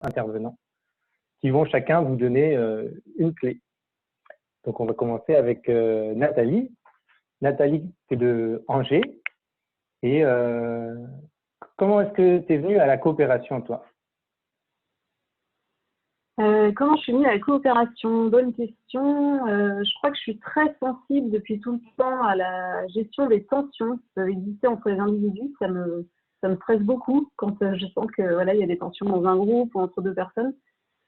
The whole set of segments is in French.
intervenants qui vont chacun vous donner une clé. Donc, on va commencer avec Nathalie. Nathalie, tu es de Angers. Et comment est-ce que tu es venue à la coopération, toi? Comment je suis venue à la coopération? Bonne question. Je crois que je suis très sensible depuis tout le temps à la gestion des tensions qui peuvent exister entre les individus. Ça me stresse beaucoup quand je sens que voilà, il y a des tensions dans un groupe ou entre deux personnes.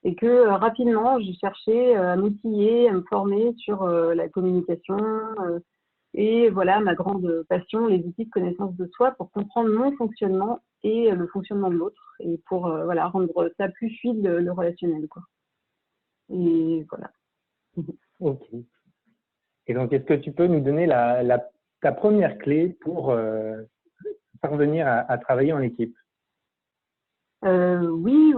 Et que rapidement, j'ai cherché à m'outiller, à me former sur la communication et voilà, ma grande passion, les outils de connaissance de soi pour comprendre mon fonctionnement et le fonctionnement de l'autre et pour voilà, rendre ça plus fluide le relationnel, quoi. Et voilà. Ok. Et donc, est-ce que tu peux nous donner ta première clé pour parvenir à travailler en équipe? Oui.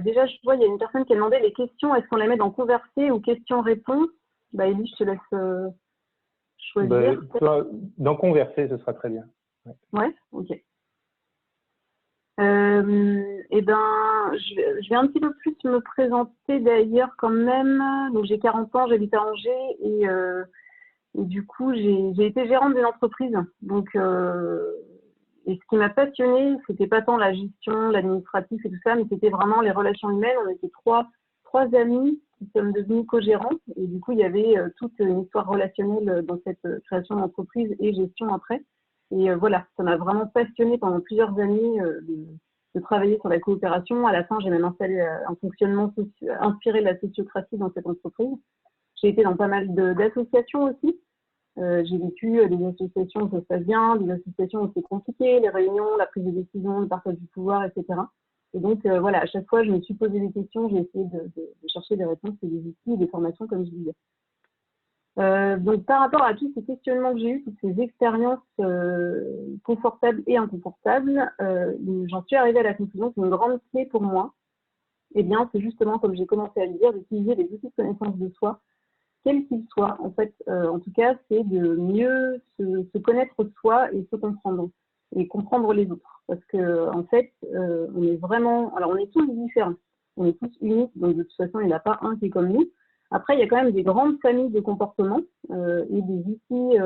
Déjà, je vois, il y a une personne qui a demandé les questions, est-ce qu'on les met dans converser ou questions-réponses? Bah, Élie, je te laisse choisir. Dans converser, ce sera très bien. Ouais, ok. Eh ben, je vais un petit peu plus me présenter d'ailleurs quand même. Donc, j'ai 40 ans, j'habite à Angers et du coup, j'ai été gérante d'une entreprise. Donc, et ce qui m'a passionnée, c'était pas tant la gestion, l'administratif et tout ça, mais c'était vraiment les relations humaines. On était trois amis qui sommes devenus co-gérants. Et du coup, il y avait toute une histoire relationnelle dans cette création d'entreprise et gestion après. Et voilà, ça m'a vraiment passionnée pendant plusieurs années de travailler sur la coopération. À la fin, j'ai même installé un fonctionnement inspiré de la sociocratie dans cette entreprise. J'ai été dans pas mal d'associations aussi. J'ai vécu des associations où ça se passe bien, des associations où c'est compliqué, les réunions, la prise de décision, le partage du pouvoir, etc. Et donc, voilà, à chaque fois, je me suis posé des questions, j'ai essayé de chercher des réponses et des outils, des formations, comme je disais. Donc, par rapport à tous ces questionnements que j'ai eus, toutes ces expériences confortables et inconfortables, j'en suis arrivée à la conclusion qu'une grande clé pour moi, eh bien, c'est justement, comme j'ai commencé à le dire, d'utiliser les outils de connaissance de soi, quels qu'ils soient. En fait, en tout cas, c'est de mieux se connaître soi et se comprendre, et comprendre les autres. Parce que, en fait, on est vraiment, alors on est tous différents, on est tous uniques, donc de toute façon, il n'y en a pas un qui est comme nous. Après, il y a quand même des grandes familles de comportements et des outils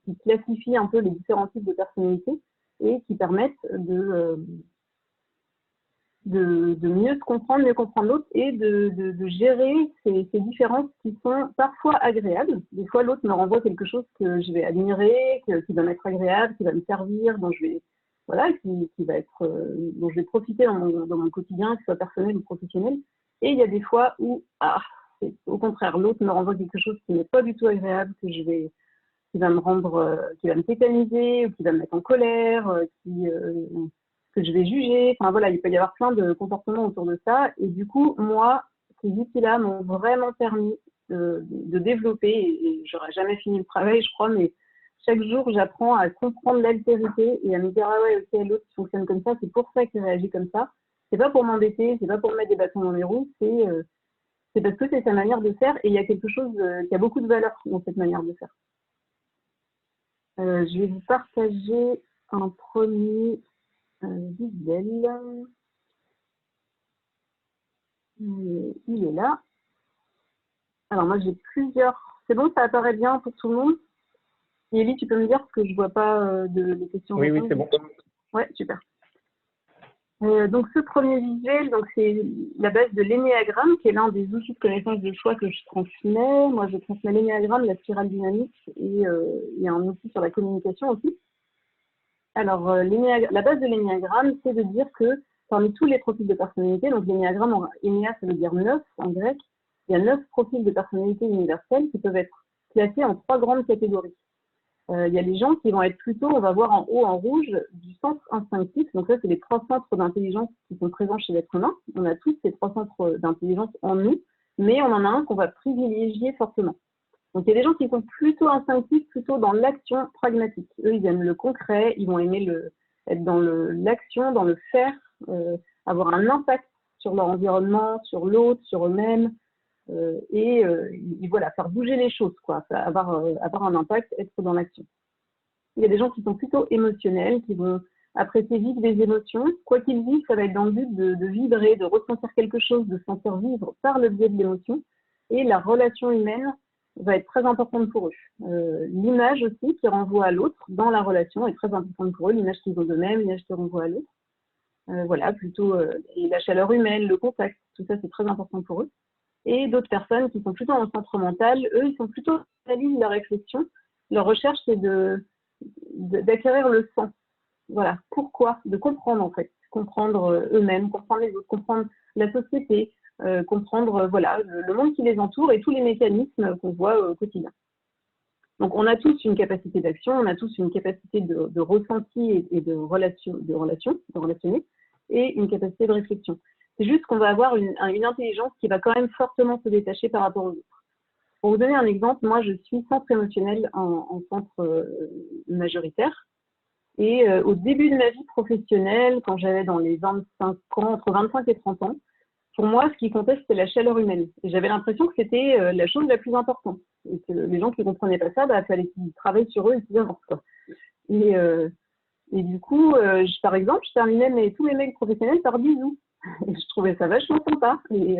qui classifient un peu les différents types de personnalités et qui permettent de mieux se comprendre, mieux comprendre l'autre et de gérer ces différences qui sont parfois agréables. Des fois, l'autre me renvoie quelque chose que je vais admirer, qui va m'être agréable, qui va me servir, dont je vais, voilà, qui va être, dont je vais profiter dans mon quotidien, que ce soit personnel ou professionnel. Et il y a des fois où, au contraire, l'autre me renvoie quelque chose qui n'est pas du tout agréable, qui va me rendre, qui va me tétaniser, ou qui va me mettre en colère, que je vais juger. Enfin voilà, il peut y avoir plein de comportements autour de ça. Et du coup, moi, ces outils-là m'ont vraiment permis de développer, et j'aurais jamais fini le travail, je crois, mais chaque jour, j'apprends à comprendre l'altérité et à me dire, ah ouais, ok, l'autre fonctionne comme ça, c'est pour ça qu'il réagit comme ça. C'est pas pour m'embêter, c'est pas pour me mettre des bâtons dans les roues, c'est parce que c'est sa manière de faire et il y a quelque chose qui a beaucoup de valeur dans cette manière de faire. Je vais vous partager un premier visuel. Il est là. Alors moi j'ai plusieurs. C'est bon, ça apparaît bien pour tout le monde? Élie, tu peux me dire parce que je ne vois pas de questions. Oui, c'est bon. Ouais, super. Donc ce premier visuel, c'est la base de l'énéagramme, qui est l'un des outils de connaissance de soi que je transmets. Moi, je transmets l'énéagramme, la spirale dynamique, et il y a un outil sur la communication aussi. Alors, la base de l'énéagramme, c'est de dire que parmi tous les profils de personnalité, donc l'énéagramme, énéa, ça veut dire 9 en grec, il y a 9 profils de personnalité universelle qui peuvent être classés en 3 grandes catégories. Il y a les gens qui vont être plutôt, on va voir en haut en rouge, du centre instinctif. Donc ça, c'est les 3 centres d'intelligence qui sont présents chez l'être humain. On a tous ces 3 centres d'intelligence en nous, mais on en a un qu'on va privilégier fortement. Donc il y a des gens qui sont plutôt instinctifs, plutôt dans l'action pragmatique. Eux, ils aiment le concret, ils vont aimer être dans l'action, dans le faire, avoir un impact sur leur environnement, sur l'autre, sur eux-mêmes. Et voilà, faire bouger les choses, quoi, avoir un impact, être dans l'action. Il y a des gens qui sont plutôt émotionnels, qui vont apprécier vivre des émotions. Quoi qu'ils vivent, ça va être dans le but de vibrer, de ressentir quelque chose, de se sentir vivre par le biais de l'émotion. Et la relation humaine va être très importante pour eux. L'image aussi qui renvoie à l'autre dans la relation est très importante pour eux, l'image qu'ils ont d'eux-mêmes, l'image qui renvoie à l'autre. Voilà, plutôt et la chaleur humaine, le contact, tout ça c'est très important pour eux. Et d'autres personnes qui sont plutôt en centre mental, eux, ils sont plutôt à l'île de la réflexion. Leur recherche, c'est d'acquérir le sens. Voilà, pourquoi, de comprendre en fait, comprendre eux-mêmes, comprendre les autres, comprendre la société, comprendre voilà, le monde qui les entoure et tous les mécanismes qu'on voit au quotidien. Donc on a tous une capacité d'action, on a tous une capacité de ressenti et de relationner, et une capacité de réflexion. C'est juste qu'on va avoir une intelligence qui va quand même fortement se détacher par rapport aux autres. Pour vous donner un exemple, moi je suis centre émotionnel en centre majoritaire. Et au début de ma vie professionnelle, quand j'avais dans les 25 ans, entre 25 et 30 ans, pour moi, ce qui comptait, c'était la chaleur humaine. Et j'avais l'impression que c'était la chose la plus importante. Et que les gens qui ne comprenaient pas ça, il fallait qu'ils travaillent sur eux et qu'ils avancent. Et du coup, par exemple, je terminais tous mes mails professionnels par bisous. Et je trouvais ça vachement sympa. Et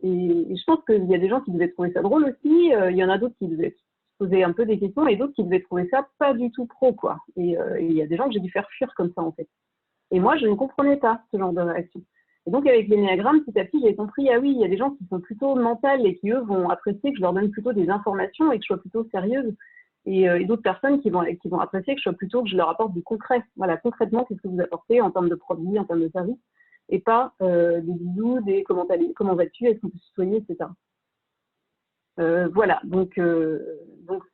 je pense qu'il y a des gens qui devaient trouver ça drôle aussi. Il y en a d'autres qui devaient se poser un peu des questions et d'autres qui devaient trouver ça pas du tout pro, quoi. Et il y a des gens que j'ai dû faire fuir comme ça, en fait. Et moi, je ne comprenais pas ce genre de réaction. Et donc, avec l'énéagramme, petit à petit, j'ai compris, ah oui, il y a des gens qui sont plutôt mentales et qui, eux, vont apprécier que je leur donne plutôt des informations et que je sois plutôt sérieuse. Et d'autres personnes qui vont apprécier que je leur apporte du concret. Voilà, concrètement, qu'est-ce que vous apportez en termes de produits, en termes de services, et pas des bisous, des comment vas-tu, est-ce qu'on peut se tutoyer, etc. Voilà, donc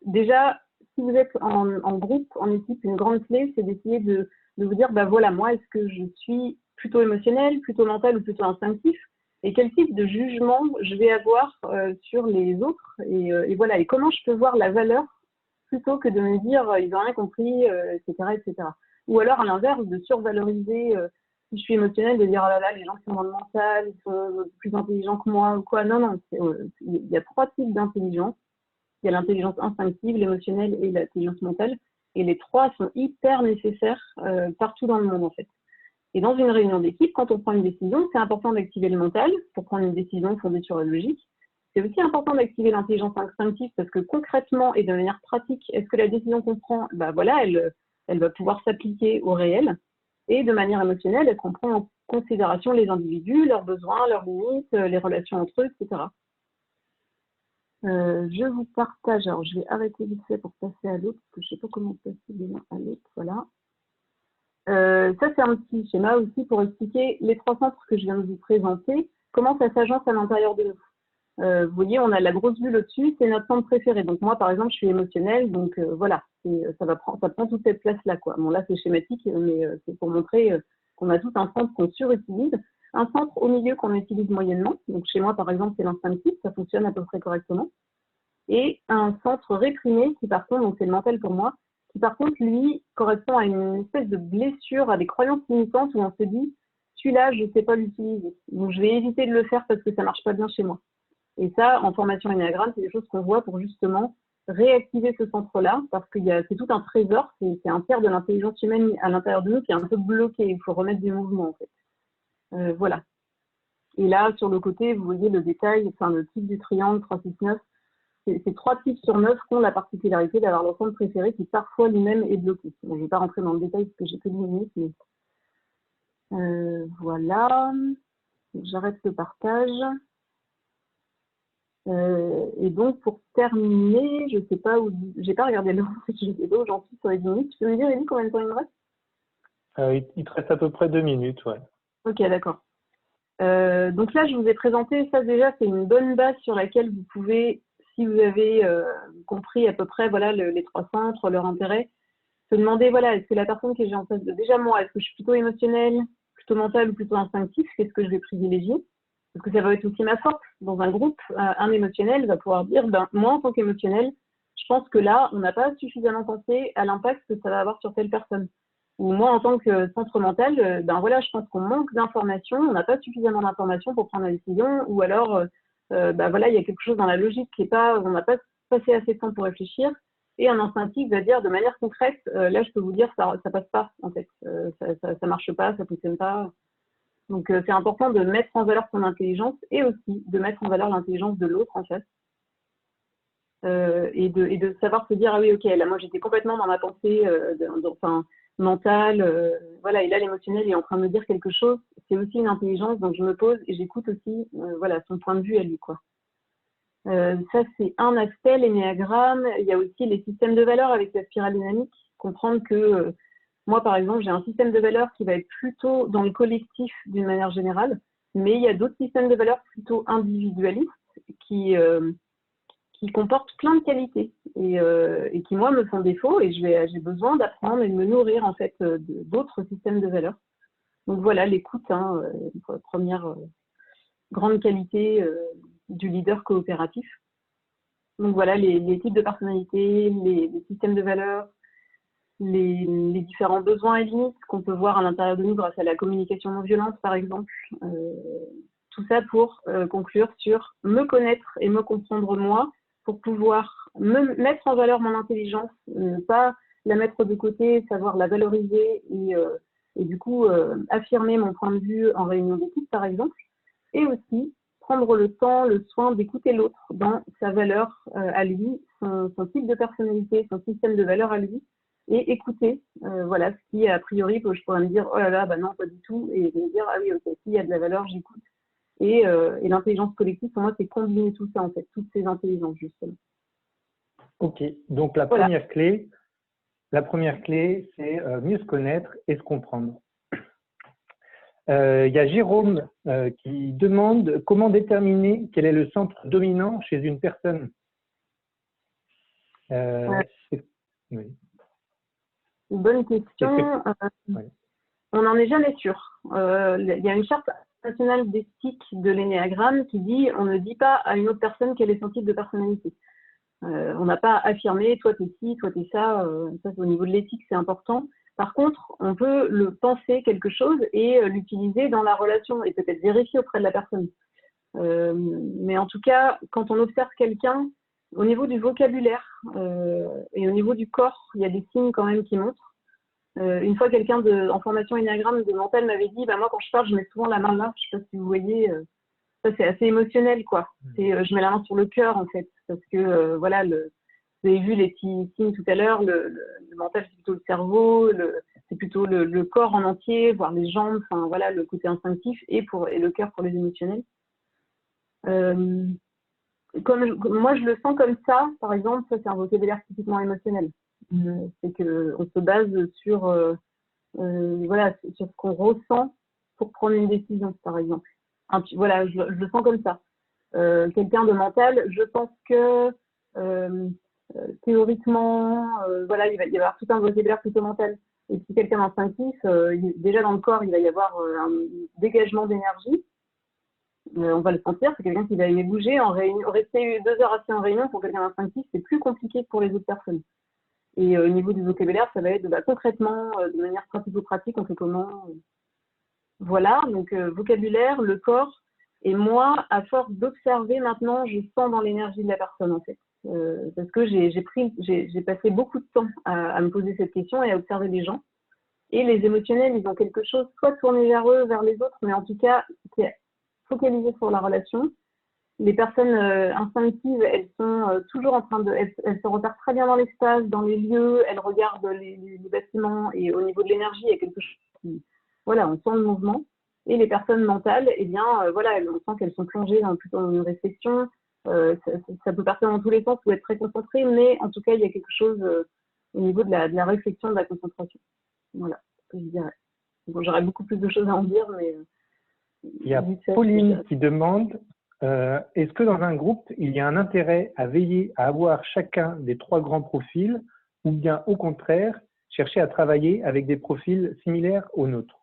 déjà, si vous êtes en groupe, en équipe, une grande clé, c'est d'essayer de vous dire, bah voilà, moi, est-ce que je suis plutôt émotionnel, plutôt mental ou plutôt instinctif, et quel type de jugement je vais avoir sur les autres, et voilà, et comment je peux voir la valeur plutôt que de me dire ils n'ont rien compris, etc., etc. Ou alors à l'inverse, de survaloriser si je suis émotionnelle, de dire oh là là, les gens qui sont dans le mental, ils sont plus intelligents que moi ou quoi. Non, non, il y a 3 types d'intelligence. Il y a l'intelligence instinctive, l'émotionnelle et l'intelligence mentale. Et les 3 sont hyper nécessaires partout dans le monde en fait. Et dans une réunion d'équipe, quand on prend une décision, c'est important d'activer le mental pour prendre une décision fondée sur la logique. C'est aussi important d'activer l'intelligence instinctive parce que concrètement et de manière pratique, est-ce que la décision qu'on prend, bah voilà, elle va pouvoir s'appliquer au réel. Et de manière émotionnelle, est-ce qu'on prend en considération les individus, leurs besoins, leurs limites, les relations entre eux, etc. Je vous partage, alors je vais arrêter vite fait pour passer à l'autre, parce que je ne sais pas comment passer de l'un à l'autre, voilà. Ça, c'est un petit schéma aussi pour expliquer les 3 centres que je viens de vous présenter, comment ça s'agence à l'intérieur de nous. Vous voyez, on a la grosse bulle au-dessus, c'est notre centre préféré. Donc moi, par exemple, je suis émotionnelle, donc voilà, ça prend toute cette place-là, quoi. Bon, là, c'est schématique, mais c'est pour montrer qu'on a tout un centre qu'on surutilise, un centre au milieu qu'on utilise moyennement. Donc chez moi, par exemple, c'est l'instinctif, ça fonctionne à peu près correctement. Et un centre réprimé qui, par contre, donc c'est le mental pour moi, qui par contre, lui, correspond à une espèce de blessure, à des croyances limitantes où on se dit, celui-là, je ne sais pas l'utiliser. Donc je vais éviter de le faire parce que ça ne marche pas bien chez moi. Et ça, en formation énéagramme, c'est des choses qu'on voit pour justement réactiver ce centre-là, parce que c'est tout un trésor, c'est un tiers de l'intelligence humaine à l'intérieur de nous qui est un peu bloqué, il faut remettre du mouvement en fait. Voilà. Et là, sur le côté, vous voyez le détail, enfin le type du triangle 3, 6, 9, c'est 3 types sur 9 qui ont la particularité d'avoir leur centre préféré qui parfois lui-même est bloqué. Bon, je ne vais pas rentrer dans le détail parce que j'ai que 10 minutes, mais voilà. J'arrête le partage. Et donc, pour terminer, je ne sais pas où, j'ai pas regardé l'heure, je ne sais pas où j'en suis sur les 10 minutes. Tu peux me dire, Élie, combien de temps il me reste? Il te reste à peu près 2 minutes, ouais. Ok, d'accord. Donc là, je vous ai présenté, ça déjà, c'est une bonne base sur laquelle vous pouvez, si vous avez compris à peu près voilà, les 3 centres, leur intérêt, se demander, voilà, est-ce que la personne que j'ai en face de, déjà moi, est-ce que je suis plutôt émotionnelle, plutôt mentale ou plutôt instinctif, qu'est-ce que je vais privilégier? Parce que ça va être aussi ma force. Dans un groupe, un émotionnel va pouvoir dire, ben, moi, en tant qu'émotionnel, je pense que là, on n'a pas suffisamment pensé à l'impact que ça va avoir sur telle personne. Ou moi, en tant que centre mental, ben voilà, je pense qu'on manque d'informations, on n'a pas suffisamment d'informations pour prendre la décision, ou alors, ben voilà, il y a quelque chose dans la logique qui est pas, on n'a pas passé assez de temps pour réfléchir, Et un instinctif va dire de manière concrète, là, je peux vous dire, ça passe pas, en fait. Ça marche pas, ça fonctionne pas. Donc, c'est important de mettre en valeur son intelligence et aussi de mettre en valeur l'intelligence de l'autre, en fait. Et de savoir se dire, ah oui, ok, là, moi, j'étais complètement dans ma pensée mentale. Voilà, et là, l'émotionnel est en train de me dire quelque chose. C'est aussi une intelligence, donc je me pose et j'écoute aussi voilà, son point de vue à lui, quoi. Ça, c'est un aspect, l'énéagramme. Il y a aussi les systèmes de valeurs avec la spirale dynamique. Comprendre que moi, par exemple, j'ai un système de valeurs qui va être plutôt dans le collectif d'une manière générale, mais il y a d'autres systèmes de valeurs plutôt individualistes qui comportent plein de qualités et qui, moi, me font défaut et j'ai besoin d'apprendre et de me nourrir, en fait, d'autres systèmes de valeurs. Donc voilà, l'écoute, hein, première grande qualité du leader coopératif. Donc voilà, les types de personnalités, les systèmes de valeurs, les différents besoins et limites qu'on peut voir à l'intérieur de nous grâce à la communication non violente, par exemple. Tout ça pour conclure sur me connaître et me comprendre moi, pour pouvoir me mettre en valeur mon intelligence, ne pas la mettre de côté, savoir la valoriser et du coup affirmer mon point de vue en réunion d'équipe, par exemple. Et aussi prendre le temps, le soin d'écouter l'autre dans sa valeur à lui, son type de personnalité, son système de valeurs à lui, et écouter, voilà, ce qui, a priori, je pourrais me dire, oh là là, bah non, pas du tout, et me dire, ah oui, ok, s'il y a de la valeur, j'écoute. Et l'intelligence collective, pour moi, c'est combiner tout ça, en fait, toutes ces intelligences, justement. Ok, donc la Voilà. première clé, c'est mieux se connaître et se comprendre. Il y a Jérôme qui demande comment déterminer quel est le centre dominant chez une personne. Oui. Une bonne question. Oui. On n'en est jamais sûr. Il y a une charte nationale d'éthique de l'énéagramme qui dit on ne dit pas à une autre personne quel est son type de personnalité. On n'a pas affirmé toi t'es ci, toi t'es ça. Ça au niveau de l'éthique c'est important. Par contre, on peut le penser quelque chose et l'utiliser dans la relation et peut-être vérifier auprès de la personne. Mais en tout cas, quand on observe quelqu'un, au niveau du vocabulaire et au niveau du corps, il y a des signes quand même qui montrent. Une fois, quelqu'un en formation énéagramme de mental m'avait dit bah, moi, quand je parle, je mets souvent la main là. Je ne sais pas si vous voyez, ça c'est assez émotionnel, quoi. Je mets la main sur le cœur, en fait, parce que voilà, vous avez vu les petits signes tout à l'heure, le mental, c'est plutôt le cerveau, c'est plutôt le corps en entier, voire les jambes, enfin voilà, le côté instinctif et le cœur pour les émotionnels. Moi, je le sens comme ça, par exemple, ça c'est un vocabulaire typiquement émotionnel. C'est qu'on se base sur, voilà, sur ce qu'on ressent pour prendre une décision, par exemple. Voilà, je le sens comme ça. Quelqu'un de mental, je pense que théoriquement, voilà, il va y avoir tout un vocabulaire plutôt mental. Et si quelqu'un d'instinctif, déjà dans le corps, il va y avoir un dégagement d'énergie. On va le sentir, c'est quelqu'un qui va aimer bouger. En réunion, rester 2 heures assis en réunion pour quelqu'un d'instinctif, c'est plus compliqué que pour les autres personnes. Et au niveau du vocabulaire, ça va être concrètement, de manière pratico-pratique, on fait comment voilà, donc vocabulaire, le corps. Et moi, à force d'observer maintenant, je sens dans l'énergie de la personne, en fait. Parce que j'ai passé beaucoup de temps à me poser cette question et à observer les gens. Et les émotionnels, ils ont quelque chose, soit tourné vers eux, vers les autres, mais en tout cas, qui est focalisé sur la relation. Les personnes instinctives, elles sont toujours en train elles se repèrent très bien dans l'espace, dans les lieux, elles regardent les bâtiments et au niveau de l'énergie, il y a quelque chose qui, voilà, on sent le mouvement. Et les personnes mentales, eh bien, voilà, on sent qu'elles sont plongées plutôt dans une réflexion. Ça peut partir dans tous les sens ou être très concentré, mais en tout cas, il y a quelque chose au niveau de la réflexion, de la concentration. Voilà ce que je dirais. Bon, j'aurais beaucoup plus de choses à en dire, mais il y a Pauline qui demande est-ce que dans un groupe, il y a un intérêt à veiller à avoir chacun des 3 grands profils ou bien au contraire, chercher à travailler avec des profils similaires aux nôtres?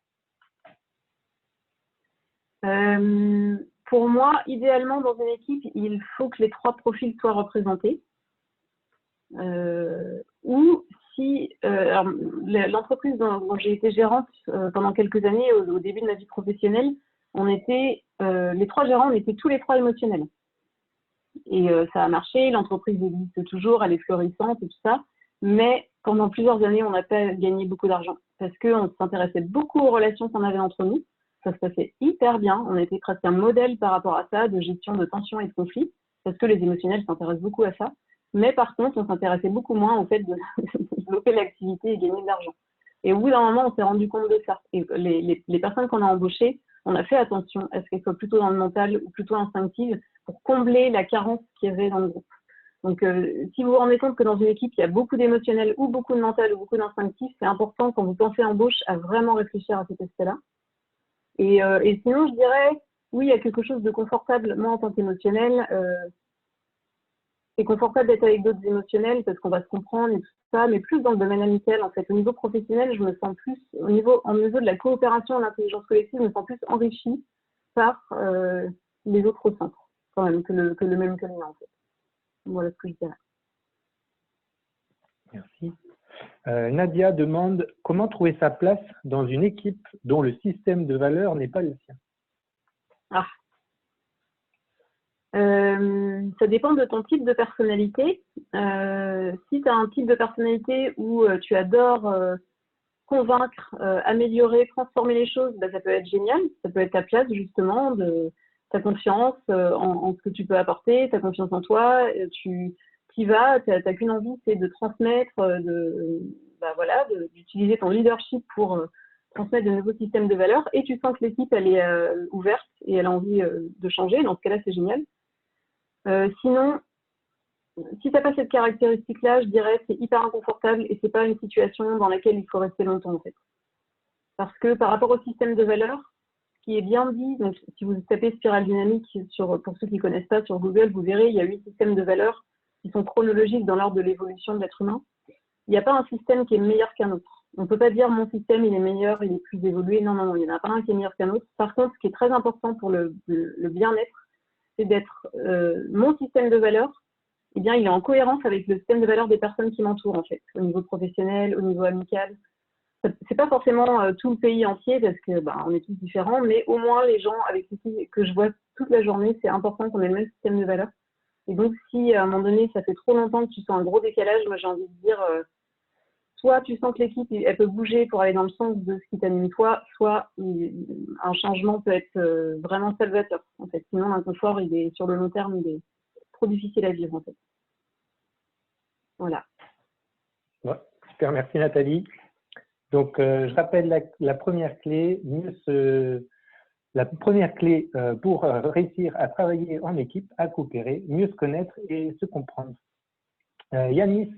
Pour moi, idéalement, dans une équipe, il faut que les 3 profils soient représentés. Ou si l'entreprise dont j'ai été gérante pendant quelques années, au début de ma vie professionnelle, on était les 3 gérants, on était tous les 3 émotionnels. Et ça a marché, l'entreprise existe toujours, elle est florissante et tout ça. Mais pendant plusieurs années, on n'a pas gagné beaucoup d'argent parce qu'on s'intéressait beaucoup aux relations qu'on avait entre nous. Ça se passait hyper bien. On était presque un modèle par rapport à ça, de gestion de tensions et de conflits, parce que les émotionnels s'intéressent beaucoup à ça. Mais par contre, on s'intéressait beaucoup moins au fait de développer l'activité et gagner de l'argent. Et au bout d'un moment, on s'est rendu compte de ça. Et les personnes qu'on a embauchées, on a fait attention à ce qu'elles soient plutôt dans le mental ou plutôt instinctives pour combler la carence qu'il y avait dans le groupe. Donc, si vous vous rendez compte que dans une équipe, il y a beaucoup d'émotionnel ou beaucoup de mental ou beaucoup d'instinctif, c'est important quand vous pensez embauche à vraiment réfléchir à cet aspect-là. Et sinon, je dirais, oui, il y a quelque chose de confortable. Moi, en tant qu'émotionnel, c'est confortable d'être avec d'autres émotionnels parce qu'on va se comprendre et tout ça, mais plus dans le domaine amical, en fait. Au niveau professionnel, je me sens plus, au niveau de la coopération et l'intelligence collective, je me sens plus enrichie par les autres centres, quand même, que le même que le mien, en fait. Voilà ce que je dirais. Merci. Nadia demande comment trouver sa place dans une équipe dont le système de valeurs n'est pas le sien. Ça dépend de ton type de personnalité. Si tu as un type de personnalité où tu adores convaincre, améliorer, transformer les choses, bah, ça peut être génial. Ça peut être ta place justement, de ta confiance en ce que tu peux apporter, ta confiance en toi. Tu y vas, tu n'as qu'une envie, c'est de transmettre, d'utiliser ton leadership pour transmettre de nouveaux systèmes de valeurs. Et tu sens que l'équipe, elle est ouverte et elle a envie de changer. Dans ce cas-là, c'est génial. Sinon, si tu n'as pas cette caractéristique-là, je dirais que c'est hyper inconfortable et c'est pas une situation dans laquelle il faut rester longtemps en fait. Parce que par rapport au système de valeurs, ce qui est bien dit, donc si vous tapez spirale dynamique pour ceux qui ne connaissent pas sur Google, vous verrez, il y a 8 systèmes de valeurs qui sont chronologiques dans l'ordre de l'évolution de l'être humain. Il n'y a pas un système qui est meilleur qu'un autre. On ne peut pas dire mon système il est meilleur, il est plus évolué. Non, il n'y en a pas un qui est meilleur qu'un autre. Par contre, ce qui est très important pour le bien-être, c'est d'être mon système de valeurs, eh bien, il est en cohérence avec le système de valeurs des personnes qui m'entourent, en fait, au niveau professionnel, au niveau amical. C'est pas forcément tout le pays entier, parce que on est tous différents, mais au moins les gens avec qui que je vois toute la journée, c'est important qu'on ait le même système de valeurs. Et donc, si à un moment donné, ça fait trop longtemps que tu sens un gros décalage, moi j'ai envie de dire, soit tu sens que l'équipe, elle peut bouger pour aller dans le sens de ce qui t'anime toi, soit un changement peut être vraiment salvateur, en fait. Sinon, l'inconfort, sur le long terme, il est trop difficile à vivre, en fait. Voilà. Ouais, super, merci Nathalie. Donc, je rappelle la première clé, pour réussir à travailler en équipe, à coopérer, mieux se connaître et se comprendre. Yanis,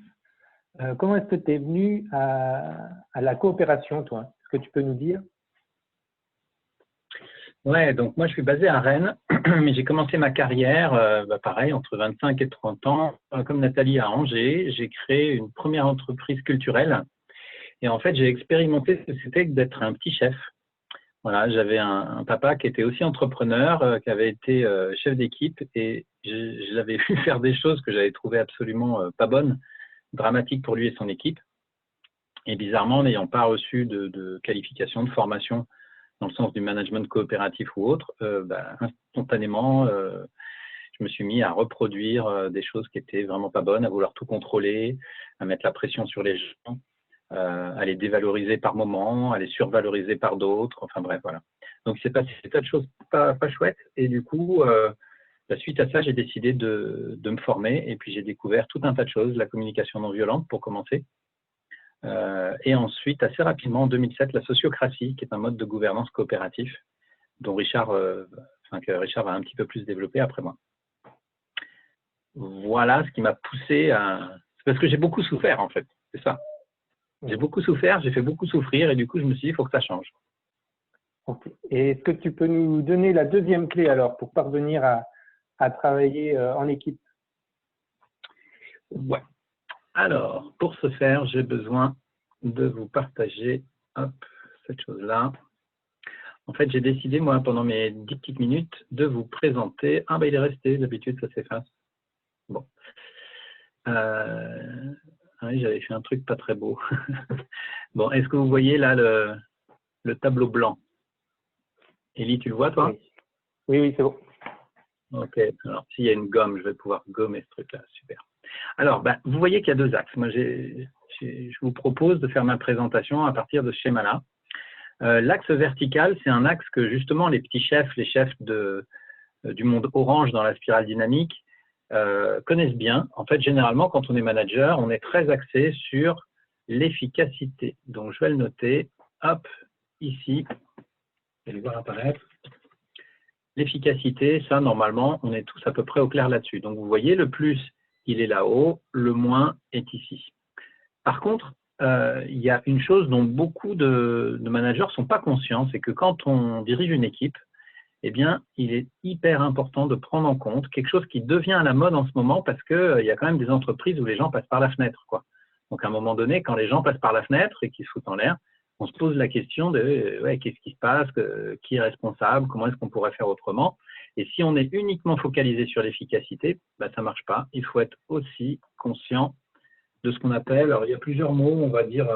comment est-ce que tu es venu à la coopération, toi? Est-ce que tu peux nous dire? Ouais, donc moi je suis basé à Rennes, mais j'ai commencé ma carrière, pareil, entre 25 et 30 ans, comme Nathalie à Angers. J'ai créé une première entreprise culturelle et en fait j'ai expérimenté ce que c'était que d'être un petit chef. Voilà, j'avais un papa qui était aussi entrepreneur, qui avait été chef d'équipe et je l'avais vu faire des choses que j'avais trouvées absolument pas bonnes, dramatiques pour lui et son équipe. Et bizarrement, n'ayant pas reçu de qualification, de formation dans le sens du management coopératif ou autre, instantanément, je me suis mis à reproduire des choses qui étaient vraiment pas bonnes, à vouloir tout contrôler, à mettre la pression sur les gens, à les dévaloriser par moments, à les survaloriser par d'autres, enfin bref, voilà. Donc, c'est passé des tas de choses pas chouettes. Et du coup, suite à ça, j'ai décidé de me former et puis j'ai découvert tout un tas de choses, la communication non violente pour commencer. Et ensuite, assez rapidement, en 2007, la sociocratie, qui est un mode de gouvernance coopératif, dont que Richard va un petit peu plus développer après moi. Voilà ce qui m'a poussé à… C'est parce que j'ai beaucoup souffert, en fait, c'est ça. J'ai beaucoup souffert, j'ai fait beaucoup souffrir, et du coup, je me suis dit, il faut que ça change. Okay. Et est-ce que tu peux nous donner la deuxième clé, alors, pour parvenir à travailler en équipe? Ouais. Alors, pour ce faire, j'ai besoin de vous partager cette chose-là. En fait, j'ai décidé, moi, pendant mes 10 petites minutes, de vous présenter… Ah, il est resté, d'habitude, ça s'efface. Bon. Oui, j'avais fait un truc pas très beau. Bon, est-ce que vous voyez là le tableau blanc? Élie, tu le vois, toi? Oui, c'est bon. Ok, alors s'il y a une gomme, je vais pouvoir gommer ce truc-là, super. Alors, vous voyez qu'il y a deux axes. Moi, je vous propose de faire ma présentation à partir de ce schéma-là. L'axe vertical, c'est un axe que justement les petits chefs, les chefs du monde orange dans la spirale dynamique connaissent bien. En fait, généralement, quand on est manager, on est très axé sur l'efficacité. Donc, je vais le noter, hop, ici, vous allez voir apparaître. L'efficacité, ça, normalement, on est tous à peu près au clair là-dessus. Donc, vous voyez, le plus, il est là-haut, le moins est ici. Par contre, il y a une chose dont beaucoup de managers ne sont pas conscients, c'est que quand on dirige une équipe, eh bien, il est hyper important de prendre en compte quelque chose qui devient à la mode en ce moment parce qu'il y a quand même des entreprises où les gens passent par la fenêtre, quoi. Donc, à un moment donné, quand les gens passent par la fenêtre et qu'ils se foutent en l'air, on se pose la question de qu'est-ce qui se passe, qui est responsable, comment est-ce qu'on pourrait faire autrement. Et si on est uniquement focalisé sur l'efficacité, ça ne marche pas. Il faut être aussi conscient de ce qu'on appelle, alors il y a plusieurs mots, on va dire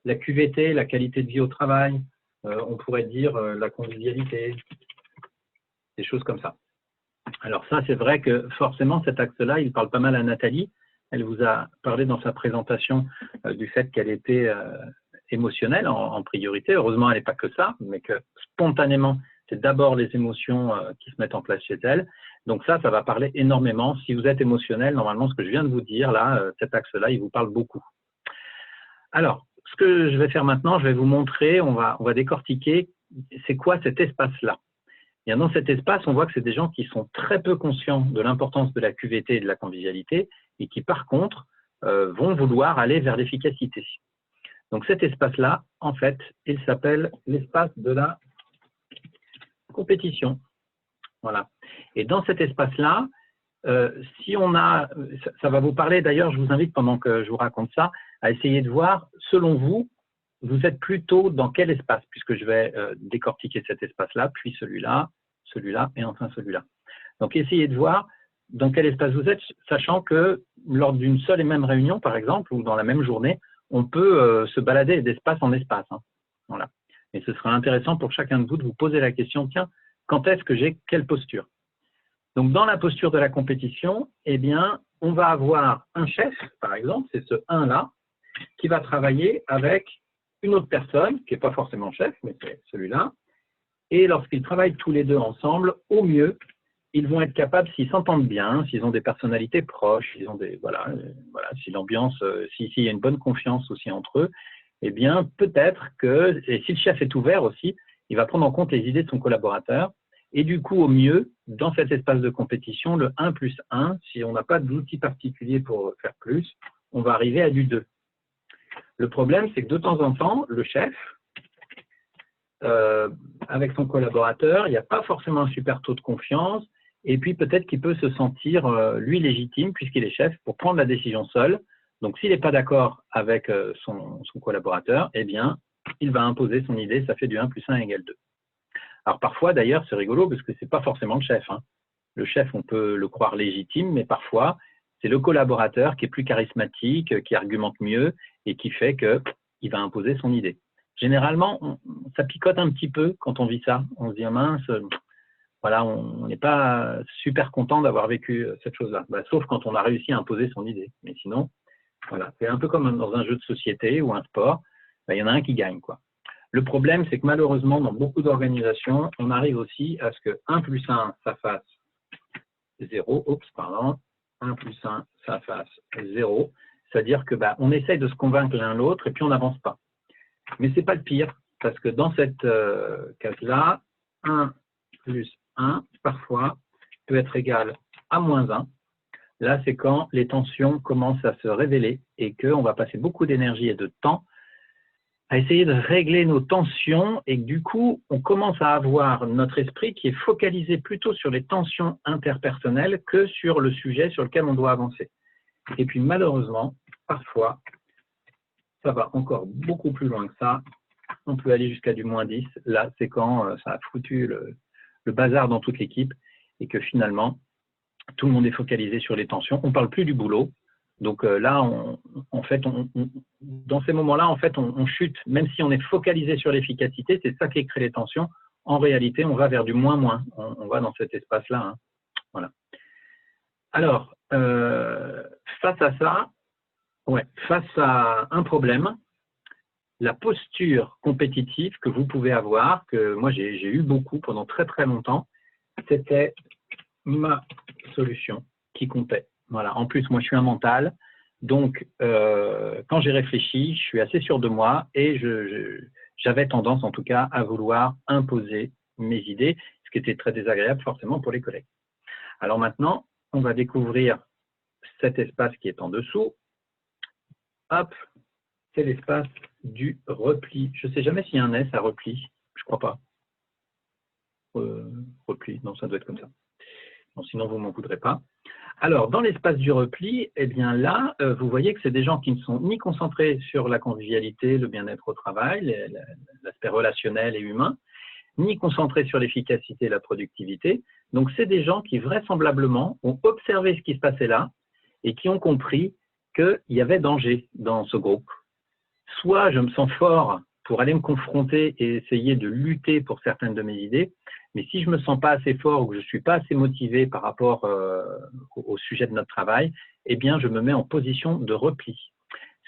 la QVT, la qualité de vie au travail, on pourrait dire la convivialité, des choses comme ça. Alors ça, c'est vrai que forcément, cet axe-là, il parle pas mal à Nathalie. Elle vous a parlé dans sa présentation du fait qu'elle était émotionnelle en priorité. Heureusement, elle n'est pas que ça, mais que spontanément, c'est d'abord les émotions qui se mettent en place chez elle. Donc ça va parler énormément. Si vous êtes émotionnel, normalement, ce que je viens de vous dire, là, cet axe-là, il vous parle beaucoup. Alors, ce que je vais faire maintenant, je vais vous montrer, on va décortiquer, c'est quoi cet espace-là. Et dans cet espace, on voit que c'est des gens qui sont très peu conscients de l'importance de la QVT et de la convivialité et qui, par contre, vont vouloir aller vers l'efficacité. Donc cet espace-là, en fait, il s'appelle l'espace de la compétition. Voilà. Et dans cet espace-là, si on a, ça va vous parler d'ailleurs, je vous invite pendant que je vous raconte ça, à essayer de voir, selon vous, vous êtes plutôt dans quel espace, puisque je vais décortiquer cet espace-là, puis celui-là, celui-là et enfin celui-là. Donc essayez de voir dans quel espace vous êtes, sachant que lors d'une seule et même réunion, par exemple, ou dans la même journée, on peut se balader d'espace en espace. Hein. Voilà. Et ce sera intéressant pour chacun de vous de vous poser la question, tiens, quand est-ce que j'ai quelle posture? Donc, dans la posture de la compétition, eh bien, on va avoir un chef, par exemple, c'est ce 1-là, qui va travailler avec une autre personne, qui n'est pas forcément chef, mais c'est celui-là. Et lorsqu'ils travaillent tous les deux ensemble, au mieux, ils vont être capables, s'ils s'entendent bien, s'ils ont des personnalités proches, s'ils ont des, voilà, si l'ambiance, s'il y a une bonne confiance aussi entre eux, eh bien, peut-être que, et si le chef est ouvert aussi, il va prendre en compte les idées de son collaborateur. Et du coup, au mieux, dans cet espace de compétition, le 1+1, si on n'a pas d'outil particulier pour faire plus, on va arriver à du 2. Le problème, c'est que de temps en temps, le chef, avec son collaborateur, il n'y a pas forcément un super taux de confiance, et puis peut-être qu'il peut se sentir, lui, légitime, puisqu'il est chef, pour prendre la décision seul. Donc, s'il n'est pas d'accord avec son collaborateur, eh bien, il va imposer son idée, ça fait du 1+1 égale 2. Alors, parfois, d'ailleurs, c'est rigolo, parce que ce n'est pas forcément le chef. Hein. Le chef, on peut le croire légitime, mais parfois, c'est le collaborateur qui est plus charismatique, qui argumente mieux, et qui fait qu'il va imposer son idée. Généralement, ça picote un petit peu quand on vit ça. On se dit, mince, voilà, on n'est pas super content d'avoir vécu cette chose-là. Sauf quand on a réussi à imposer son idée. Mais sinon, voilà, c'est un peu comme dans un jeu de société ou un sport, il y en a un qui gagne, quoi. Le problème, c'est que malheureusement, dans beaucoup d'organisations, on arrive aussi à ce que 1+1, ça fasse 0. Oups, pardon. 1+1, ça fasse 0. C'est-à-dire que on essaye de se convaincre l'un l'autre et puis on n'avance pas. Mais ce n'est pas le pire, parce que dans cette case-là, 1+1, parfois, peut être égal à -1. Là, c'est quand les tensions commencent à se révéler et qu'on va passer beaucoup d'énergie et de temps à essayer de régler nos tensions et que du coup, on commence à avoir notre esprit qui est focalisé plutôt sur les tensions interpersonnelles que sur le sujet sur lequel on doit avancer. Et puis malheureusement, parfois, ça va encore beaucoup plus loin que ça. On peut aller jusqu'à du -10. Là, c'est quand ça a foutu le bazar dans toute l'équipe et que finalement, tout le monde est focalisé sur les tensions. On ne parle plus du boulot. Donc là, en fait, dans ces moments-là, en fait, on chute. Même si on est focalisé sur l'efficacité, c'est ça qui crée les tensions. En réalité, on va vers du moins. On va dans cet espace-là. Hein. Voilà. Alors, face à ça, face à un problème, la posture compétitive que vous pouvez avoir, que moi j'ai eu beaucoup pendant très très longtemps, c'était ma solution qui comptait. Voilà. En plus, moi je suis un mental, donc quand j'ai réfléchi, je suis assez sûr de moi et j'avais tendance en tout cas à vouloir imposer mes idées, ce qui était très désagréable forcément pour les collègues. Alors maintenant, on va découvrir cet espace qui est en dessous. Hop, c'est l'espace du repli. Je ne sais jamais s'il y a un S à repli. Je ne crois pas. Repli, non, ça doit être comme ça. Bon, sinon, vous ne m'en voudrez pas. Alors, dans l'espace du repli, eh bien là, vous voyez que c'est des gens qui ne sont ni concentrés sur la convivialité, le bien-être au travail, l'aspect relationnel et humain, ni concentrés sur l'efficacité et la productivité. Donc, c'est des gens qui vraisemblablement ont observé ce qui se passait là et qui ont compris qu'il y avait danger dans ce groupe. Soit je me sens fort pour aller me confronter et essayer de lutter pour certaines de mes idées, mais si je ne me sens pas assez fort ou que je ne suis pas assez motivé par rapport au sujet de notre travail, eh bien, je me mets en position de repli.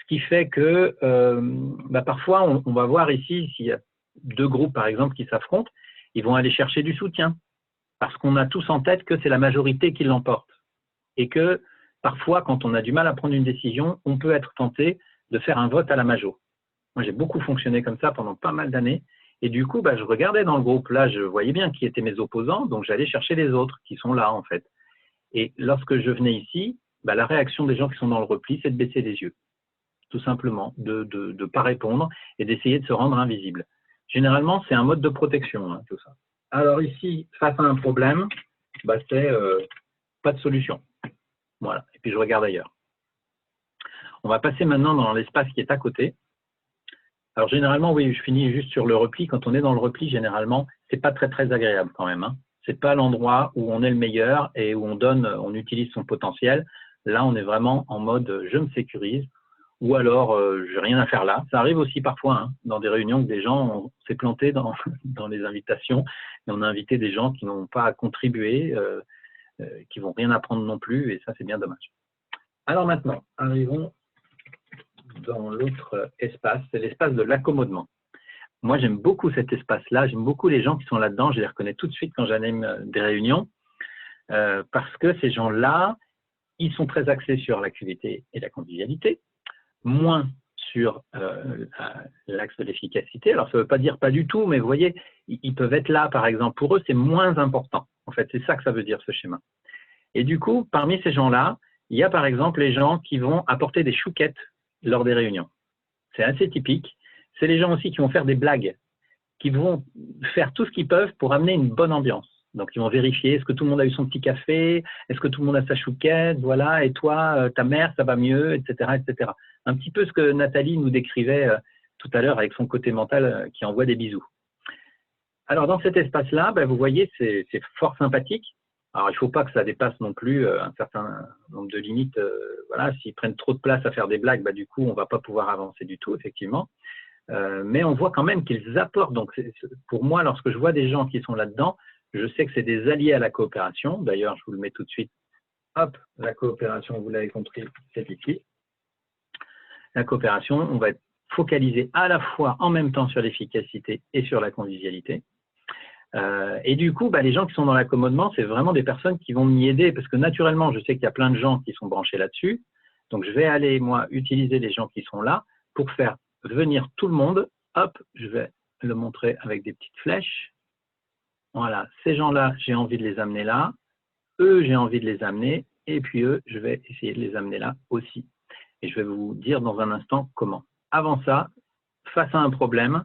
Ce qui fait que parfois, on va voir ici, s'il y a deux groupes, par exemple, qui s'affrontent, ils vont aller chercher du soutien parce qu'on a tous en tête que c'est la majorité qui l'emporte et que parfois, quand on a du mal à prendre une décision, on peut être tenté de faire un vote à la majo. Moi, j'ai beaucoup fonctionné comme ça pendant pas mal d'années. Et du coup, je regardais dans le groupe. Là, je voyais bien qui étaient mes opposants. Donc, j'allais chercher les autres qui sont là, en fait. Et lorsque je venais ici, la réaction des gens qui sont dans le repli, c'est de baisser les yeux. Tout simplement. De ne pas répondre et d'essayer de se rendre invisible. Généralement, c'est un mode de protection, hein, tout ça. Alors ici, face à un problème, c'est pas de solution. Voilà. Et puis, je regarde ailleurs. On va passer maintenant dans l'espace qui est à côté. Alors, généralement, oui, je finis juste sur le repli. Quand on est dans le repli, généralement, c'est pas très, très agréable quand même. Hein. C'est pas l'endroit où on est le meilleur et où on utilise son potentiel. Là, on est vraiment en mode je me sécurise ou alors j'ai rien à faire là. Ça arrive aussi parfois dans des réunions que des gens s'est planté dans les invitations et on a invité des gens qui n'ont pas à contribuer, qui vont rien apprendre non plus et ça, c'est bien dommage. Alors maintenant, arrivons dans l'autre espace, c'est l'espace de l'accommodement. Moi, j'aime beaucoup cet espace-là, j'aime beaucoup les gens qui sont là-dedans, je les reconnais tout de suite quand j'anime des réunions, parce que ces gens-là, ils sont très axés sur l'activité et la convivialité, moins sur l'axe de l'efficacité. Alors, ça ne veut pas dire pas du tout, mais vous voyez, ils peuvent être là, par exemple. Pour eux, c'est moins important. En fait, c'est ça que ça veut dire, ce schéma. Et du coup, parmi ces gens-là, il y a par exemple les gens qui vont apporter des chouquettes lors des réunions. C'est assez typique. C'est les gens aussi qui vont faire des blagues, qui vont faire tout ce qu'ils peuvent pour amener une bonne ambiance. Donc, ils vont vérifier, est-ce que tout le monde a eu son petit café, est-ce que tout le monde a sa chouquette, voilà, et toi, ta mère, ça va mieux, etc., etc. Un petit peu ce que Nathalie nous décrivait tout à l'heure avec son côté mental qui envoie des bisous. Alors, dans cet espace-là, vous voyez, c'est fort sympathique. Alors, il ne faut pas que ça dépasse non plus un certain nombre de limites. Voilà, s'ils prennent trop de place à faire des blagues, du coup, on ne va pas pouvoir avancer du tout, effectivement. Mais on voit quand même qu'ils apportent. Donc, pour moi, lorsque je vois des gens qui sont là-dedans, je sais que c'est des alliés à la coopération. D'ailleurs, je vous le mets tout de suite. Hop, la coopération, vous l'avez compris, c'est ici. La coopération, on va être focalisé à la fois en même temps sur l'efficacité et sur la convivialité. Et du coup, les gens qui sont dans l'accommodement, c'est vraiment des personnes qui vont m'y aider parce que naturellement, je sais qu'il y a plein de gens qui sont branchés là-dessus. Donc, je vais aller, moi, utiliser les gens qui sont là pour faire venir tout le monde. Hop, je vais le montrer avec des petites flèches. Voilà, ces gens-là, j'ai envie de les amener là. Eux, j'ai envie de les amener. Et puis eux, je vais essayer de les amener là aussi. Et je vais vous dire dans un instant comment. Avant ça, face à un problème,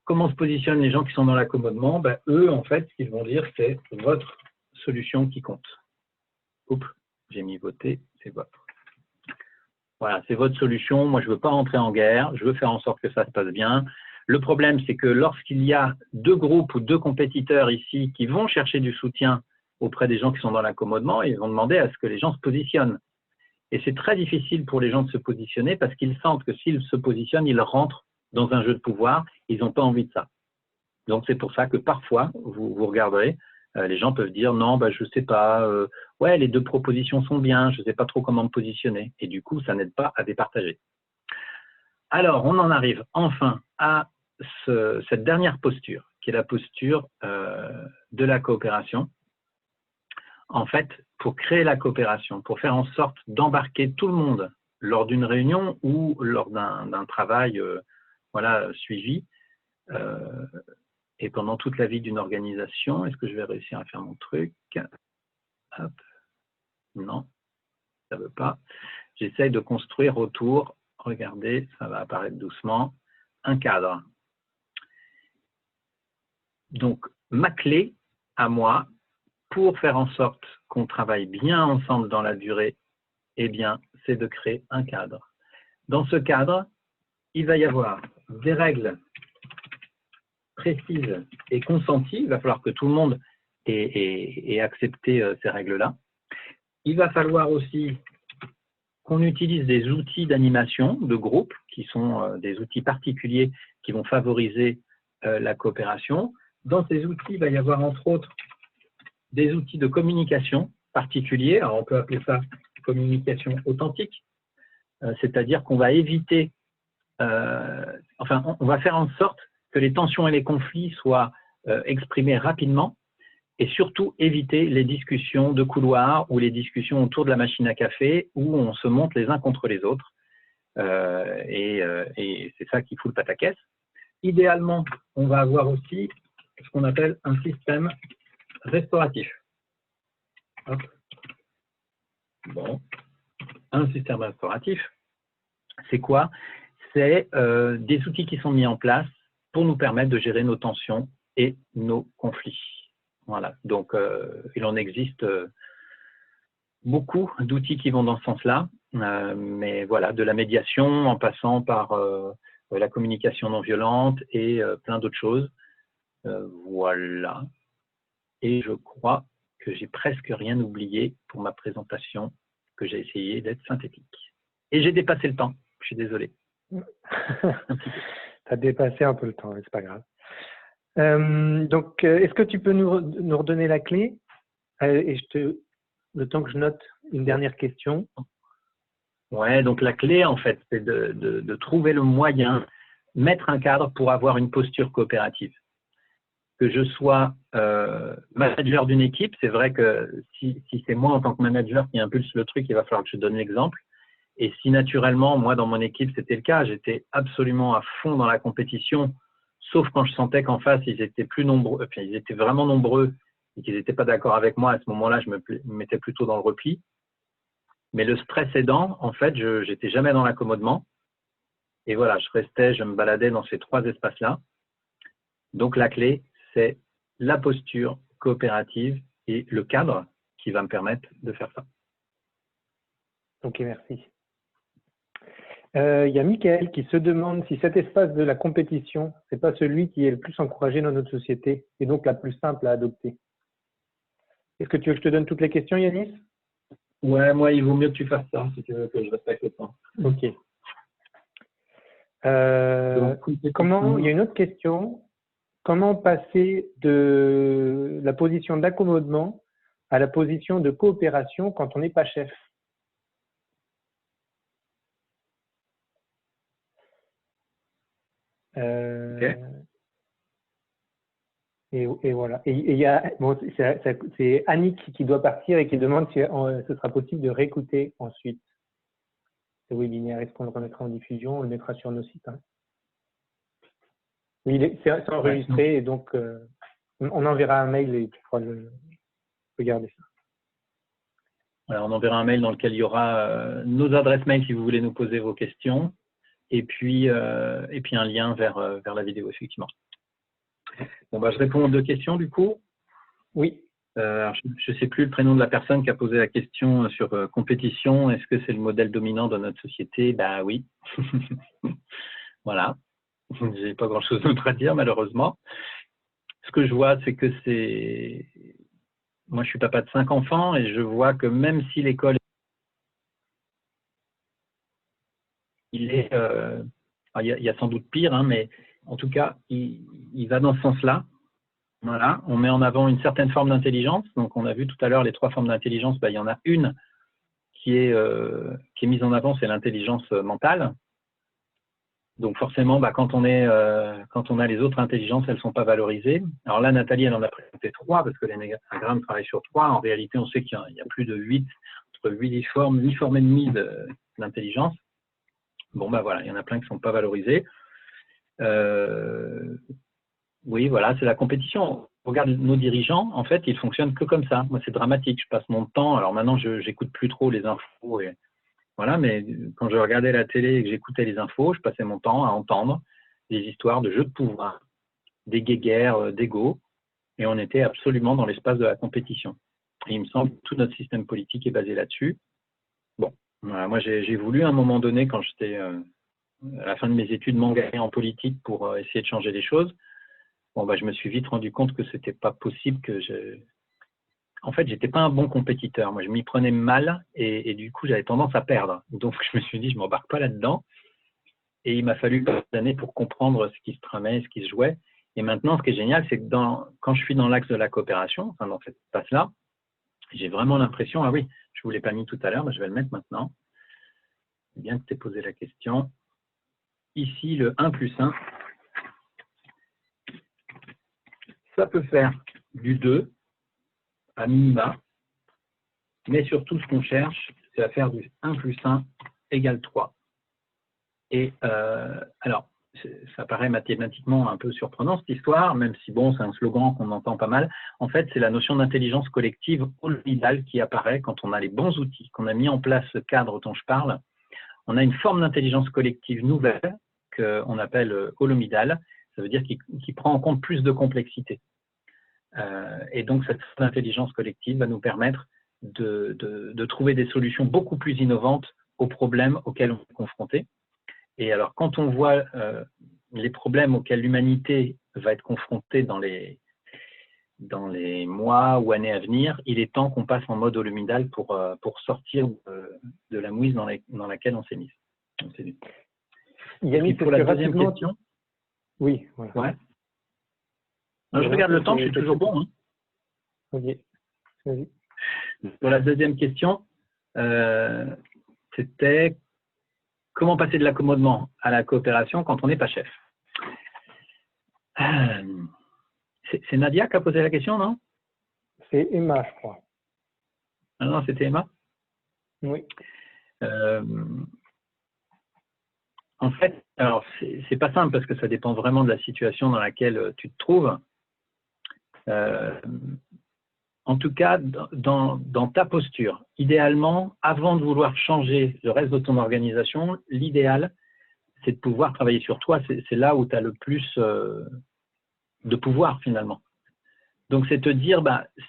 comment se positionnent les gens qui sont dans l'accommodement? Eux, en fait, ce qu'ils vont dire, c'est votre solution qui compte. Oups, j'ai mis voter, c'est votre. Voilà, c'est votre solution. Moi, je ne veux pas rentrer en guerre. Je veux faire en sorte que ça se passe bien. Le problème, c'est que lorsqu'il y a deux groupes ou deux compétiteurs ici qui vont chercher du soutien auprès des gens qui sont dans l'accommodement, ils vont demander à ce que les gens se positionnent. Et c'est très difficile pour les gens de se positionner parce qu'ils sentent que s'ils se positionnent, ils rentrent dans un jeu de pouvoir. Ils n'ont pas envie de ça. Donc, c'est pour ça que parfois, vous regarderez, Les gens peuvent dire non, bah, je ne sais pas, ouais, les 2 propositions sont bien, je ne sais pas trop comment me positionner. Et du coup, ça n'aide pas à départager. Alors, on en arrive enfin à cette dernière posture, qui est la posture de la coopération. En fait, pour créer la coopération, pour faire en sorte d'embarquer tout le monde lors d'une réunion ou lors d'un travail voilà, suivi, et pendant toute la vie d'une organisation, est-ce que je vais réussir à faire mon truc? Hop. Non, ça ne veut pas. J'essaye de construire autour, regardez, ça va apparaître doucement, un cadre. Donc, ma clé à moi, pour faire en sorte qu'on travaille bien ensemble dans la durée, eh bien, c'est de créer un cadre. Dans ce cadre, il va y avoir des règles précises et consenties. Il va falloir que tout le monde ait accepté ces règles-là. Il va falloir aussi qu'on utilise des outils d'animation de groupe, qui sont des outils particuliers qui vont favoriser la coopération. Dans ces outils, il va y avoir entre autres des outils de communication particuliers. Alors, on peut appeler ça communication authentique, c'est-à-dire qu'on va éviter, enfin, on va faire en sorte que les tensions et les conflits soient exprimés rapidement et surtout éviter les discussions de couloir ou les discussions autour de la machine à café où on se monte les uns contre les autres. Et c'est ça qui fout le pataquès. Idéalement, on va avoir aussi ce qu'on appelle un système restauratif. Hop. Bon. Un système restauratif, c'est quoi? C'est des outils qui sont mis en place pour nous permettre de gérer nos tensions et nos conflits. Voilà. Donc, il en existe beaucoup d'outils qui vont dans ce sens-là, mais voilà, de la médiation en passant par la communication non violente et plein d'autres choses. Voilà. Et je crois que j'ai presque rien oublié pour ma présentation, que j'ai essayé d'être synthétique. Et j'ai dépassé le temps, je suis désolé. Tu as dépassé un peu le temps, mais c'est pas grave. Donc, est-ce que tu peux nous redonner la clé? Et le temps que je note une dernière question. Ouais, donc la clé, en fait, c'est de trouver le moyen, mettre un cadre pour avoir une posture coopérative. Que je sois manager d'une équipe, c'est vrai que si c'est moi en tant que manager qui impulse le truc, il va falloir que je donne l'exemple. Et si naturellement, moi dans mon équipe, c'était le cas, j'étais absolument à fond dans la compétition, sauf quand je sentais qu'en face, ils étaient plus nombreux, enfin, ils étaient vraiment nombreux et qu'ils n'étaient pas d'accord avec moi, à ce moment-là, je me mettais plutôt dans le repli. Mais le stress aidant, en fait, je n'étais jamais dans l'accommodement. Et voilà, je me baladais dans ces 3 espaces-là. Donc la clé, c'est la posture coopérative et le cadre qui va me permettre de faire ça. Ok, merci. Il y a Michael qui se demande si cet espace de la compétition, ce n'est pas celui qui est le plus encouragé dans notre société et donc la plus simple à adopter. Est-ce que tu veux que je te donne toutes les questions, Yanis? Ouais, moi, il vaut mieux que tu fasses ça si tu veux que je respecte le temps. Ok. Il y a une autre question. Comment passer de la position d'accommodement à la position de coopération quand on n'est pas chef? Okay. Et voilà. Et il y a, bon, c'est Annick qui doit partir et qui demande si ce sera possible de réécouter ensuite ce webinaire. Est-ce qu'on le remettra en diffusion? On le mettra sur nos sites. Hein. Oui, c'est enregistré et donc on enverra un mail et tu pourras regarder ça. Alors, on enverra un mail dans lequel il y aura nos adresses mail si vous voulez nous poser vos questions et puis un lien vers la vidéo, effectivement. Bon, bah, je réponds aux 2 questions du coup. Oui. Je ne sais plus le prénom de la personne qui a posé la question sur compétition. Est-ce que c'est le modèle dominant dans notre société? Ben oui. Voilà. Je n'ai pas grand-chose d'autre à dire, malheureusement. Ce que je vois, c'est que c'est… Moi, je suis papa de 5 enfants et je vois que même si l'école il y a sans doute pire, hein, mais en tout cas, il va dans ce sens-là. Voilà, on met en avant une certaine forme d'intelligence. Donc, on a vu tout à l'heure les 3 formes d'intelligence. Il y en a une qui est mise en avant, c'est l'intelligence mentale. Donc, forcément, quand on a les autres intelligences, elles ne sont pas valorisées. Alors là, Nathalie, elle en a présenté 3 parce que l'énéagramme travaille sur 3. En réalité, on sait qu'il y a plus de 8, entre 8 formes et demi d'intelligence. Bon, voilà, il y en a plein qui ne sont pas valorisés. Oui, voilà, c'est la compétition. Regarde nos dirigeants, en fait, ils fonctionnent que comme ça. Moi, c'est dramatique. Je passe mon temps. Alors maintenant, je n'écoute plus trop les infos. Et voilà, mais quand je regardais la télé et que j'écoutais les infos, je passais mon temps à entendre des histoires de jeux de pouvoir, des guéguerres, d'ego. Et on était absolument dans l'espace de la compétition. Et il me semble que tout notre système politique est basé là-dessus. Bon, voilà, moi, j'ai voulu à un moment donné, quand j'étais à la fin de mes études, m'engager en politique pour essayer de changer les choses. Bon, je me suis vite rendu compte que c'était pas possible En fait, j'étais pas un bon compétiteur. Moi, je m'y prenais mal et du coup, j'avais tendance à perdre. Donc, je me suis dit, je m'embarque pas là-dedans. Et il m'a fallu quelques années pour comprendre ce qui se tramait, ce qui se jouait. Et maintenant, ce qui est génial, c'est que quand je suis dans l'axe de la coopération, enfin, dans cette espace-là, j'ai vraiment l'impression, ah oui, je vous l'ai pas mis tout à l'heure, mais je vais le mettre maintenant. C'est bien que tu aies posé la question. Ici, le 1+1. Ça peut faire du 2 à minima, mais surtout ce qu'on cherche, c'est à faire du 1+1 égale 3. Et alors, ça paraît mathématiquement un peu surprenant cette histoire, même si bon, c'est un slogan qu'on entend pas mal. En fait, c'est la notion d'intelligence collective holomidale qui apparaît quand on a les bons outils, qu'on a mis en place ce cadre dont je parle. On a une forme d'intelligence collective nouvelle qu'on appelle holomidale. Ça veut dire qu'il prend en compte plus de complexité. Et donc, cette intelligence collective va nous permettre de trouver des solutions beaucoup plus innovantes aux problèmes auxquels on est confronté. Et alors, quand on voit les problèmes auxquels l'humanité va être confrontée dans les mois ou années à venir, il est temps qu'on passe en mode holomidal pour sortir de la mouise dans laquelle on s'est mis. Yannick, pour la deuxième question. Oui. Voilà. Ouais. Je regarde le temps, je suis toujours bon. Hein. Ok. Vas-y. Pour la deuxième question, c'était comment passer de l'accommodement à la coopération quand on n'est pas chef. C'est Nadia qui a posé la question, non? C'est Emma, je crois. Ah non, c'était Emma? Oui. En fait, alors c'est pas simple parce que ça dépend vraiment de la situation dans laquelle tu te trouves. En tout cas, dans ta posture, idéalement, avant de vouloir changer le reste de ton organisation, l'idéal, c'est de pouvoir travailler sur toi. C'est là où tu as le plus de pouvoir finalement. Donc, c'est te dire,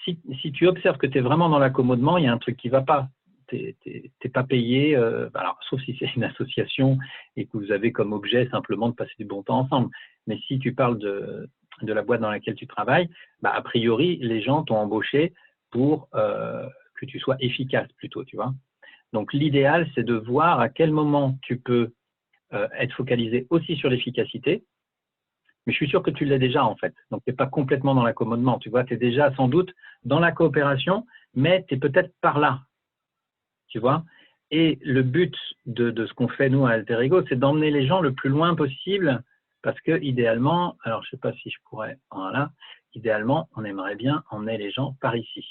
si tu observes que tu es vraiment dans l'accommodement, il y a un truc qui ne va pas. Tu n'es pas payé, alors, sauf si c'est une association et que vous avez comme objet simplement de passer du bon temps ensemble. Mais si tu parles de la boîte dans laquelle tu travailles, a priori, les gens t'ont embauché pour que tu sois efficace plutôt, tu vois. Donc, l'idéal, c'est de voir à quel moment tu peux être focalisé aussi sur l'efficacité. Mais je suis sûr que tu l'as déjà, en fait. Donc, tu n'es pas complètement dans l'accommodement. Tu vois, tu es déjà sans doute dans la coopération, mais tu es peut-être par là. Tu vois. Et le but de ce qu'on fait, nous, à Alter Ego, c'est d'emmener les gens le plus loin possible parce que, idéalement, alors je ne sais pas si je pourrais, voilà, idéalement, on aimerait bien emmener les gens par ici.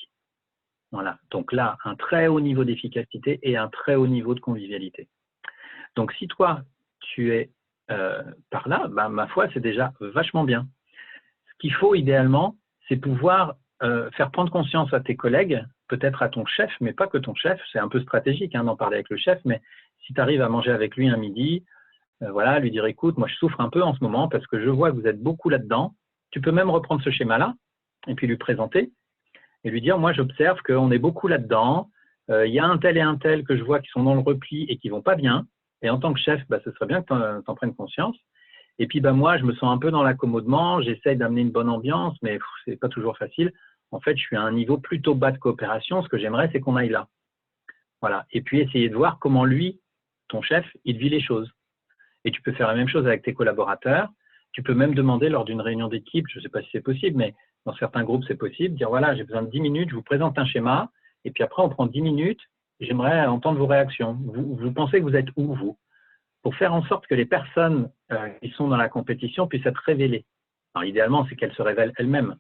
Voilà. Donc là, un très haut niveau d'efficacité et un très haut niveau de convivialité. Donc, si toi, tu es par là, ma foi, c'est déjà vachement bien. Ce qu'il faut idéalement, c'est pouvoir faire prendre conscience à tes collègues, peut-être à ton chef, mais pas que ton chef, c'est un peu stratégique d'en parler avec le chef, mais si tu arrives à manger avec lui un midi, voilà, lui dire, écoute, moi je souffre un peu en ce moment parce que je vois que vous êtes beaucoup là-dedans, tu peux même reprendre ce schéma-là et puis lui présenter et lui dire, moi j'observe qu'on est beaucoup là-dedans, il y a un tel et un tel que je vois qui sont dans le repli et qui vont pas bien. Et en tant que chef, ce serait bien que tu en prennes conscience. Et puis, moi, je me sens un peu dans l'accommodement, j'essaye d'amener une bonne ambiance, mais c'est pas toujours facile. En fait, je suis à un niveau plutôt bas de coopération. Ce que j'aimerais, c'est qu'on aille là. Voilà. Et puis, essayer de voir comment lui, ton chef, il vit les choses. Et tu peux faire la même chose avec tes collaborateurs. Tu peux même demander lors d'une réunion d'équipe, je ne sais pas si c'est possible, mais Dans certains groupes, c'est possible. Dire, voilà, j'ai besoin de 10 minutes, je vous présente un schéma, et puis après, on prend 10 minutes, j'aimerais entendre vos réactions. Vous pensez que vous êtes où, vous? Pour faire en sorte que les personnes qui sont dans la compétition puissent être révélées. Alors, idéalement, c'est qu'elles se révèlent elles-mêmes.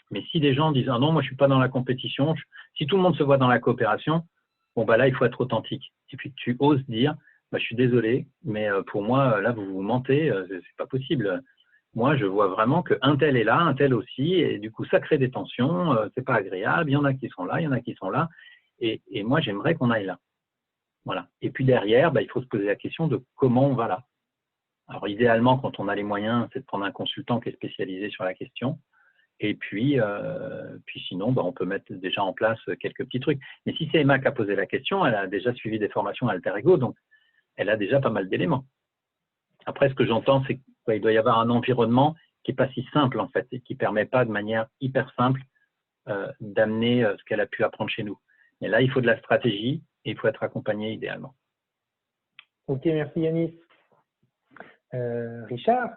Mais si des gens disent, ah non, moi, je ne suis pas dans la compétition, si tout le monde se voit dans la coopération, bon, bah là, il faut être authentique. Et puis, tu oses dire, bah, je suis désolé, mais pour moi, là, vous vous mentez, c'est pas possible. Moi, je vois vraiment qu'un tel est là, un tel aussi, et du coup, ça crée des tensions, c'est pas agréable, il y en a qui sont là, il y en a qui sont là, et moi, j'aimerais qu'on aille là. Voilà. Et puis derrière, bah, il faut se poser la question de comment on va là. Alors, idéalement, quand on a les moyens, c'est de prendre un consultant qui est spécialisé sur la question. Et puis sinon, bah, on peut mettre déjà en place quelques petits trucs. Mais si c'est Emma qui a posé la question, elle a déjà suivi des formations à Alter Ego, donc elle a déjà pas mal d'éléments. Après, ce que j'entends, c'est qu'il doit y avoir un environnement qui n'est pas si simple, en fait, et qui ne permet pas de manière hyper simple d'amener ce qu'elle a pu apprendre chez nous. Mais là, il faut de la stratégie et il faut être accompagné idéalement. Ok, merci Yanis. Richard,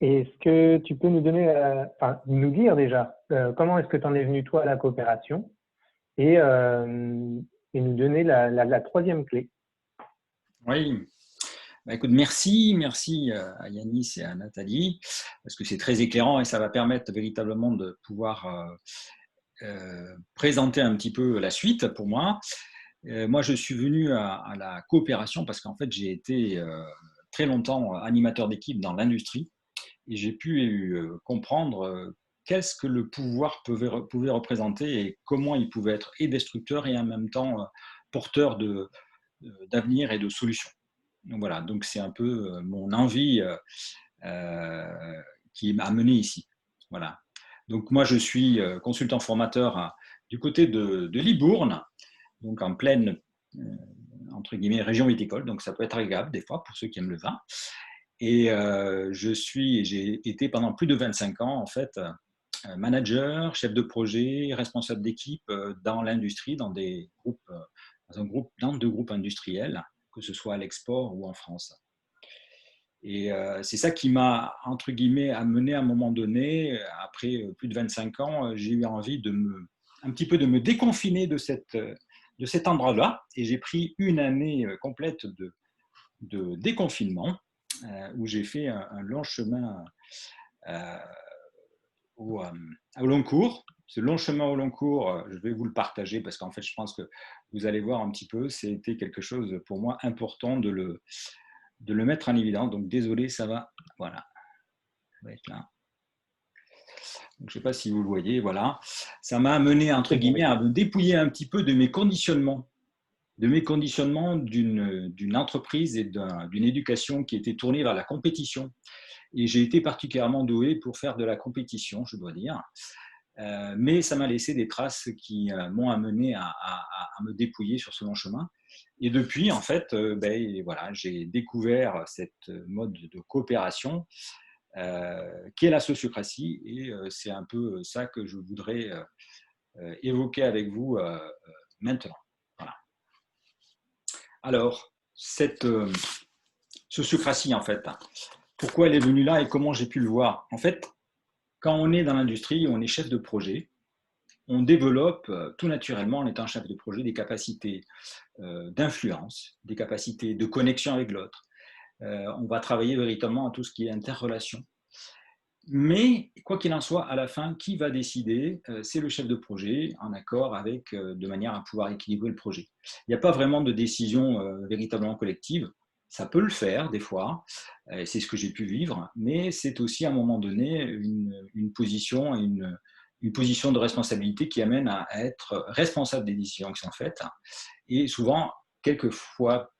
est-ce que tu peux nous donner, nous dire déjà, comment est-ce que tu en es venu toi à la coopération et nous donner la troisième clé? Oui. Bah, écoute, merci à Yanis et à Nathalie, parce que c'est très éclairant et ça va permettre véritablement de pouvoir présenter un petit peu la suite pour moi. Moi, je suis venu à la coopération parce qu'en fait, j'ai été très longtemps animateur d'équipe dans l'industrie et j'ai pu comprendre qu'est-ce que le pouvoir pouvait représenter et comment il pouvait être et destructeur et en même temps porteur d'avenir et de solutions. Donc voilà, donc c'est un peu mon envie qui m'a amené ici. Voilà. Donc moi, je suis consultant formateur du côté de Libourne, donc en pleine entre guillemets région viticole, donc ça peut être agréable des fois pour ceux qui aiment le vin. Et j'ai été pendant plus de 25 ans en fait manager, chef de projet, responsable d'équipe dans l'industrie, dans deux groupes industriels, que ce soit à l'export ou en France. Et c'est ça qui m'a, entre guillemets, amené à un moment donné, après plus de 25 ans, j'ai eu envie un petit peu de me déconfiner de cet endroit-là. Et j'ai pris une année complète de déconfinement, où j'ai fait un long chemin au long cours. Ce long chemin au long cours, je vais vous le partager parce qu'en fait, je pense que vous allez voir un petit peu, c'était quelque chose pour moi important de le mettre en évidence. Donc, désolé, ça va. Voilà. Ça va être là. Donc, je ne sais pas si vous le voyez. Voilà. Ça m'a amené, entre guillemets, à me dépouiller un petit peu de mes conditionnements d'une entreprise et d'une éducation qui était tournée vers la compétition. Et j'ai été particulièrement doué pour faire de la compétition, je dois dire. Mais ça m'a laissé des traces qui m'ont amené à me dépouiller sur ce long chemin. Et depuis, en fait, voilà, j'ai découvert cette mode de coopération qui est la sociocratie. Et c'est un peu ça que je voudrais évoquer avec vous maintenant. Voilà. Alors, cette sociocratie, en fait, pourquoi elle est venue là et comment j'ai pu le voir? En fait, quand on est dans l'industrie, on est chef de projet, on développe tout naturellement, en étant chef de projet, des capacités d'influence, des capacités de connexion avec l'autre. On va travailler véritablement à tout ce qui est interrelation. Mais, quoi qu'il en soit, à la fin, qui va décider? C'est le chef de projet, en accord avec, de manière à pouvoir équilibrer le projet. Il n'y a pas vraiment de décision véritablement collective. Ça peut le faire des fois, c'est ce que j'ai pu vivre, mais c'est aussi à un moment donné une position, une position de responsabilité qui amène à être responsable des décisions qui sont faites. Et souvent, quelquefois,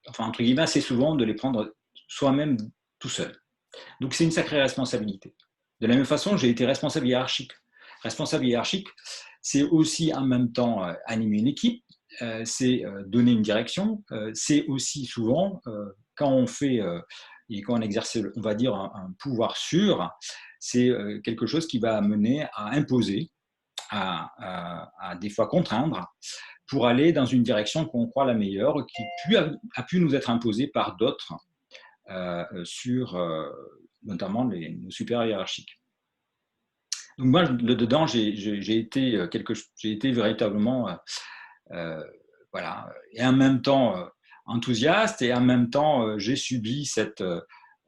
enfin entre guillemets, assez souvent de les prendre soi-même tout seul. Donc c'est une sacrée responsabilité. De la même façon, j'ai été responsable hiérarchique. Responsable hiérarchique, c'est aussi en même temps animer une équipe, c'est donner une direction, c'est aussi souvent, quand on fait et quand on exerce, on va dire, un pouvoir sûr, c'est quelque chose qui va mener à imposer, à des fois contraindre, pour aller dans une direction qu'on croit la meilleure, qui a pu nous être imposée par d'autres sur notamment nos supérieurs hiérarchiques. Donc moi, dedans, j'ai été véritablement, voilà, et en même temps enthousiaste, et en même temps, j'ai subi cette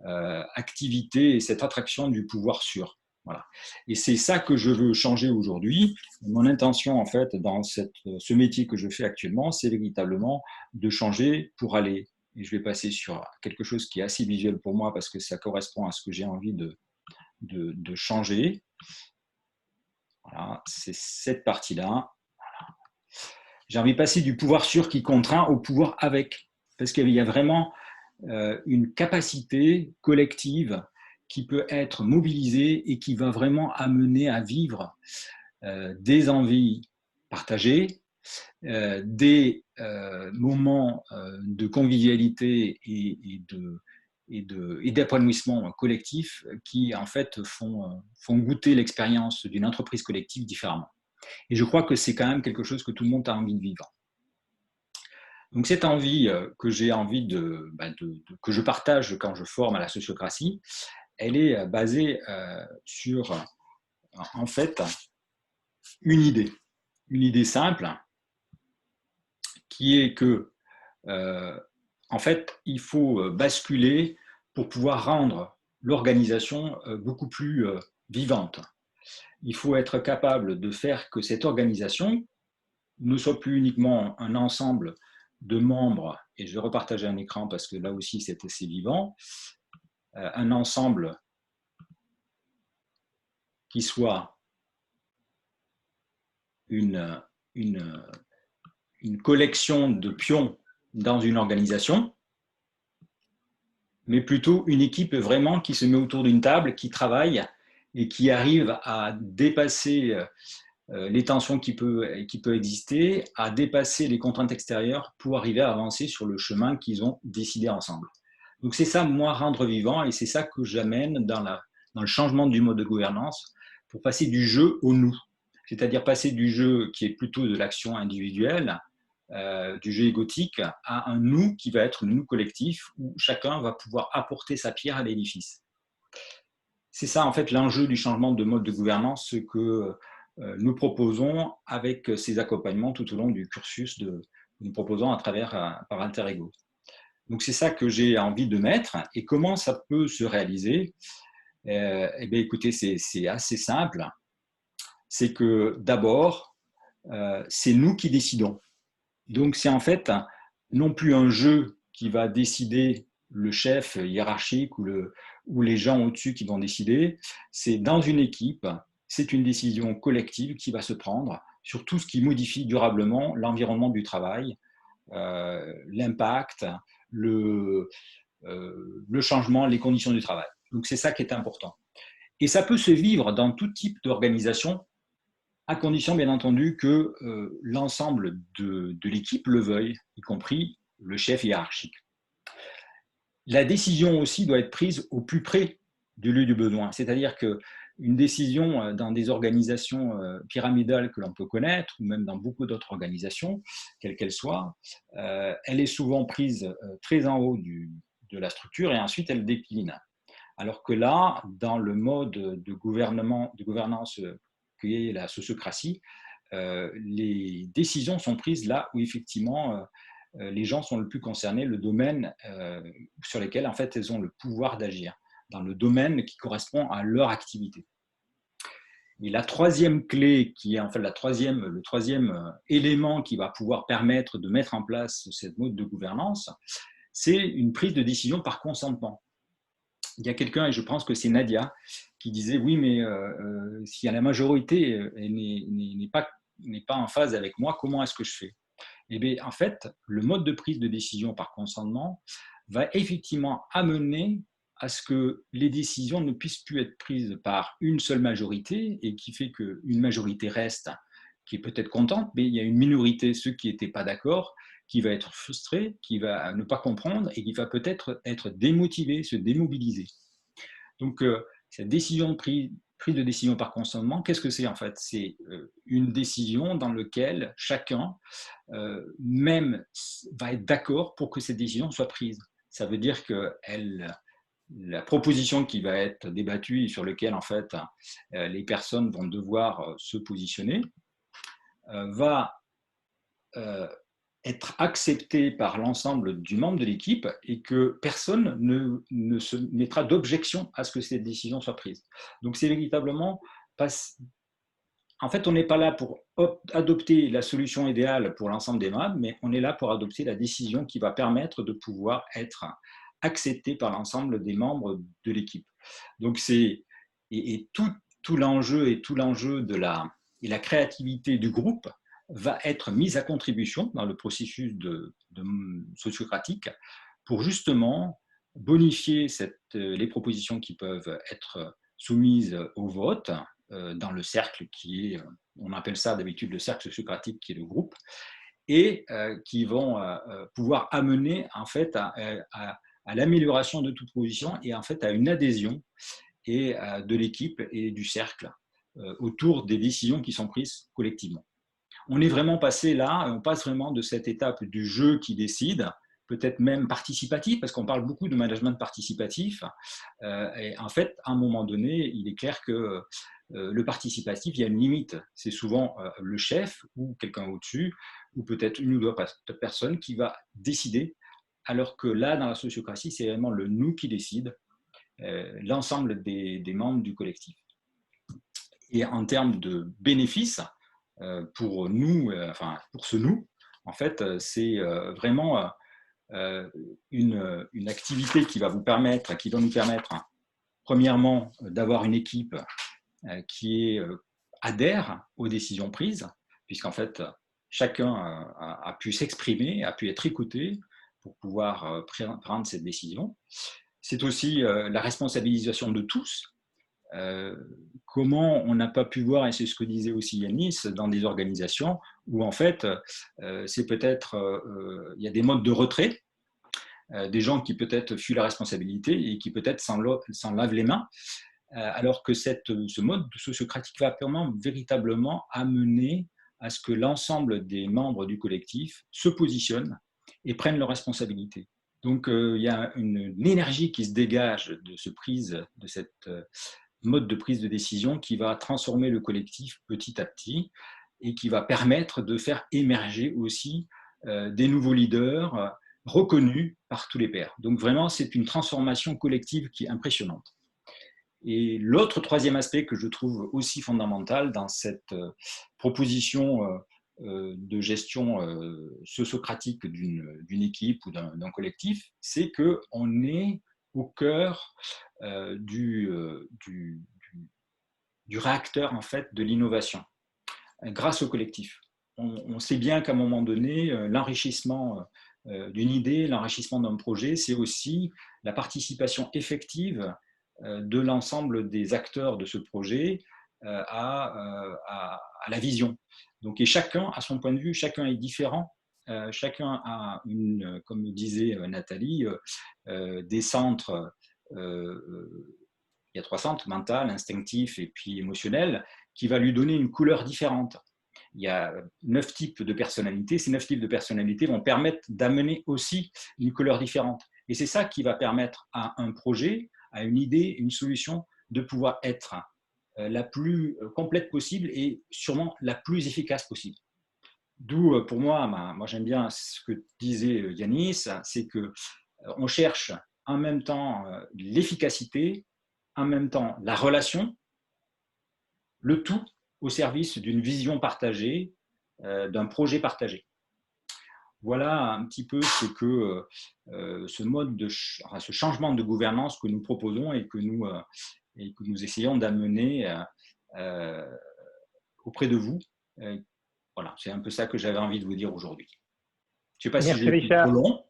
activité et cette attraction du pouvoir sûr. Voilà. Et c'est ça que je veux changer aujourd'hui. Mon intention, en fait, dans ce métier que je fais actuellement, c'est véritablement de changer pour aller. Et je vais passer sur quelque chose qui est assez visuel pour moi parce que ça correspond à ce que j'ai envie de changer. Voilà, c'est cette partie-là. J'ai envie de passer du pouvoir sur qui contraint au pouvoir avec. Parce qu'il y a vraiment une capacité collective qui peut être mobilisée et qui va vraiment amener à vivre des envies partagées, des moments de convivialité et d'épanouissement collectif qui en fait font goûter l'expérience d'une entreprise collective différemment. Et je crois que c'est quand même quelque chose que tout le monde a envie de vivre. Donc cette envie que j'ai envie que je partage quand je forme à la sociocratie, elle est basée sur en fait une idée simple qui est que en fait il faut basculer pour pouvoir rendre l'organisation beaucoup plus vivante. Il faut être capable de faire que cette organisation ne soit plus uniquement un ensemble de membres, et je vais repartager un écran parce que là aussi c'est assez vivant, un ensemble qui soit une collection de pions dans une organisation, mais plutôt une équipe vraiment qui se met autour d'une table, qui travaille et qui arrive à dépasser les tensions qui peuvent exister, à dépasser les contraintes extérieures pour arriver à avancer sur le chemin qu'ils ont décidé ensemble. Donc c'est ça, moi, rendre vivant, et c'est ça que j'amène dans le changement du mode de gouvernance pour passer du jeu au nous. C'est-à-dire passer du jeu qui est plutôt de l'action individuelle, du jeu égotique, à un nous qui va être un nous collectif où chacun va pouvoir apporter sa pierre à l'édifice. C'est ça, en fait, l'enjeu du changement de mode de gouvernance, ce que nous proposons avec ces accompagnements tout au long du cursus nous proposons à travers par Alter Ego. Donc c'est ça que j'ai envie de mettre. Et comment ça peut se réaliser? Eh bien, écoutez, c'est assez simple. C'est que d'abord, c'est nous qui décidons. Donc c'est en fait non plus un jeu qui va décider le chef hiérarchique ou les gens au-dessus qui vont décider. C'est dans une équipe, c'est une décision collective qui va se prendre sur tout ce qui modifie durablement l'environnement du travail, l'impact, le changement, les conditions du travail. Donc c'est ça qui est important. Et ça peut se vivre dans tout type d'organisation, à condition bien entendu que l'ensemble de l'équipe le veuille, y compris le chef hiérarchique. La décision aussi doit être prise au plus près du lieu du besoin, c'est-à-dire qu'une décision dans des organisations pyramidales que l'on peut connaître, ou même dans beaucoup d'autres organisations, quelles qu'elles soient, elle est souvent prise très en haut de la structure et ensuite elle décline. Alors que là, dans le mode de gouvernance qui est la sociocratie, les décisions sont prises là où effectivement les gens sont le plus concernés, le domaine sur lequel en fait elles ont le pouvoir d'agir, dans le domaine qui correspond à leur activité. Et la troisième clé, qui est en fait le troisième élément qui va pouvoir permettre de mettre en place cette mode de gouvernance, c'est une prise de décision par consentement. Il y a quelqu'un, et je pense que c'est Nadia, qui disait oui, mais si la majorité n'est pas en phase avec moi, comment est-ce que je fais? Eh bien, en fait, le mode de prise de décision par consentement va effectivement amener à ce que les décisions ne puissent plus être prises par une seule majorité et qui fait qu'une majorité reste, qui est peut-être contente, mais il y a une minorité, ceux qui n'étaient pas d'accord, qui va être frustré, qui va ne pas comprendre et qui va peut-être être démotivé, se démobiliser. Donc, cette décision prise de décision par consentement, qu'est-ce que c'est en fait? C'est une décision dans laquelle chacun même va être d'accord pour que cette décision soit prise. Ça veut dire qu'elle la proposition qui va être débattue et sur laquelle en fait les personnes vont devoir se positionner va être acceptée par l'ensemble du membre de l'équipe et que personne ne se mettra d'objection à ce que cette décision soit prise. Donc c'est véritablement pas... En fait, on n'est pas là pour adopter la solution idéale pour l'ensemble des membres, mais on est là pour adopter la décision qui va permettre de pouvoir être acceptée par l'ensemble des membres de l'équipe. Donc c'est tout l'enjeu de la créativité du groupe va être mise à contribution dans le processus de sociocratique pour justement bonifier les propositions qui peuvent être soumises au vote dans le cercle qui est, on appelle ça d'habitude le cercle sociocratique qui est le groupe, et qui vont pouvoir amener en fait à l'amélioration de toute proposition et en fait à une adhésion et de l'équipe et du cercle autour des décisions qui sont prises collectivement. On est vraiment passé là, on passe vraiment de cette étape du jeu qui décide, peut-être même participatif, parce qu'on parle beaucoup de management participatif. Et en fait, à un moment donné, il est clair que le participatif, il y a une limite. C'est souvent le chef ou quelqu'un au-dessus, ou peut-être une ou deux personnes qui va décider, alors que là, dans la sociocratie, c'est vraiment le nous qui décide, l'ensemble des membres du collectif. Et en termes de bénéfices, pour nous, enfin pour ce nous, en fait, c'est vraiment une activité qui va nous permettre, premièrement, d'avoir une équipe qui adhère aux décisions prises, puisqu'en fait, chacun a pu s'exprimer, a pu être écouté pour pouvoir prendre cette décision. C'est aussi la responsabilisation de tous. Comment on n'a pas pu voir, et c'est ce que disait aussi Yanis, dans des organisations où en fait, c'est peut-être, il y a des modes de retrait, des gens qui peut-être fuient la responsabilité et qui peut-être s'en lavent les mains, alors que ce mode sociocratique va véritablement amener à ce que l'ensemble des membres du collectif se positionnent et prennent leurs responsabilités. Donc, il y a une énergie qui se dégage de cette mode de prise de décision qui va transformer le collectif petit à petit et qui va permettre de faire émerger aussi des nouveaux leaders reconnus par tous les pairs. Donc vraiment, c'est une transformation collective qui est impressionnante. Et l'autre troisième aspect que je trouve aussi fondamental dans cette proposition de gestion sociocratique d'une équipe ou d'un collectif, c'est qu'on est au cœur du réacteur en fait, de l'innovation grâce au collectif. On sait bien qu'à un moment donné, l'enrichissement d'une idée, l'enrichissement d'un projet, c'est aussi la participation effective de l'ensemble des acteurs de ce projet à la vision. Donc, et chacun a son point de vue, chacun est différent, chacun a comme disait Nathalie, des centres, il y a 3 centres, mental, instinctif et puis émotionnel, qui va lui donner une couleur différente. Il y a 9 types de personnalités. Ces 9 types de personnalités vont permettre d'amener aussi une couleur différente. Et c'est ça qui va permettre à un projet, à une idée, une solution, de pouvoir être la plus complète possible et sûrement la plus efficace possible. D'où, pour moi j'aime bien ce que disait Yanis, c'est qu'on cherche en même temps l'efficacité, en même temps la relation, le tout au service d'une vision partagée, d'un projet partagé. Voilà un petit peu ce que ce changement de gouvernance que nous proposons et que nous essayons d'amener auprès de vous. Voilà, c'est un peu ça que j'avais envie de vous dire aujourd'hui. Je ne sais pas si j'ai été trop long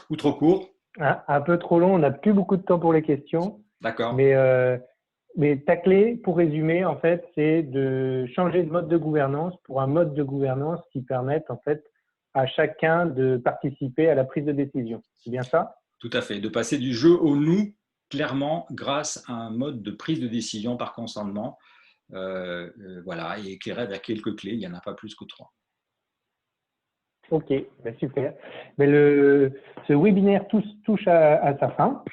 ou trop court. Un peu trop long, on n'a plus beaucoup de temps pour les questions. D'accord. Mais ta clé, pour résumer, en fait, c'est de changer de mode de gouvernance pour un mode de gouvernance qui permette, en fait, à chacun de participer à la prise de décision. C'est bien ça? Tout à fait. De passer du jeu au nous, clairement, grâce à un mode de prise de décision par consentement. Voilà, et éclairé avec quelques clés. Il n'y en a pas plus que 3. Ok, ben super. Mais ce webinaire touche à sa fin.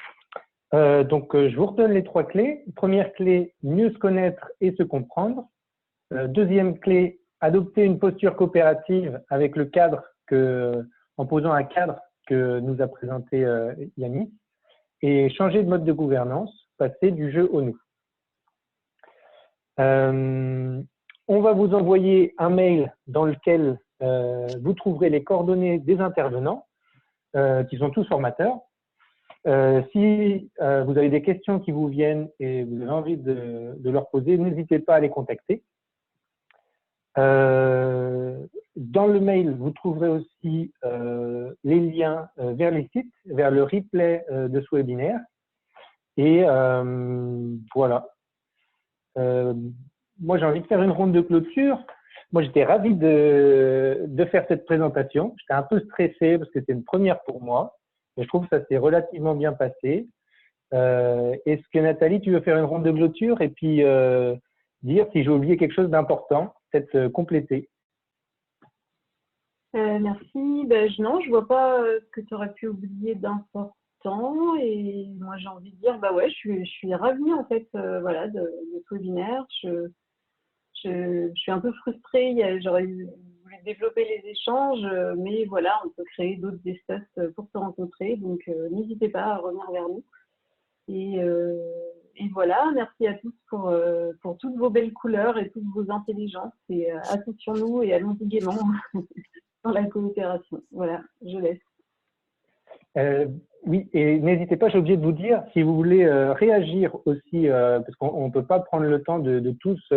Je vous redonne les 3 clés. Première clé, mieux se connaître et se comprendre. Deuxième clé, adopter une posture coopérative avec le cadre en posant un cadre que nous a présenté Yannick. Et changer de mode de gouvernance, passer du jeu au nous. On va vous envoyer un mail dans lequel vous trouverez les coordonnées des intervenants, qui sont tous formateurs. Si vous avez des questions qui vous viennent et vous avez envie de leur poser, n'hésitez pas à les contacter. Dans le mail, vous trouverez aussi les liens vers les sites, vers le replay de ce webinaire. Et voilà. Moi, j'ai envie de faire une ronde de clôture. Moi, j'étais ravi de faire cette présentation. J'étais un peu stressé parce que c'était une première pour moi. Mais je trouve que ça s'est relativement bien passé. Est-ce que Nathalie, tu veux faire une ronde de clôture et puis dire si j'ai oublié quelque chose d'important, peut-être compléter? Merci. Non, je vois pas ce que tu aurais pu oublier d'important. Et moi, j'ai envie de dire, ouais, je suis ravie en fait, voilà, de ce webinaire. Je suis un peu frustrée. J'aurais voulu développer les échanges, mais voilà, on peut créer d'autres espaces pour se rencontrer. Donc, n'hésitez pas à revenir vers nous. Et voilà, merci à tous pour toutes vos belles couleurs et toutes vos intelligences. Et associons-nous et allons-y gaiement dans la coopération. Voilà, je laisse. Oui, et n'hésitez pas, j'ai oublié de vous dire, si vous voulez réagir aussi, parce qu'on ne peut pas prendre le temps de tous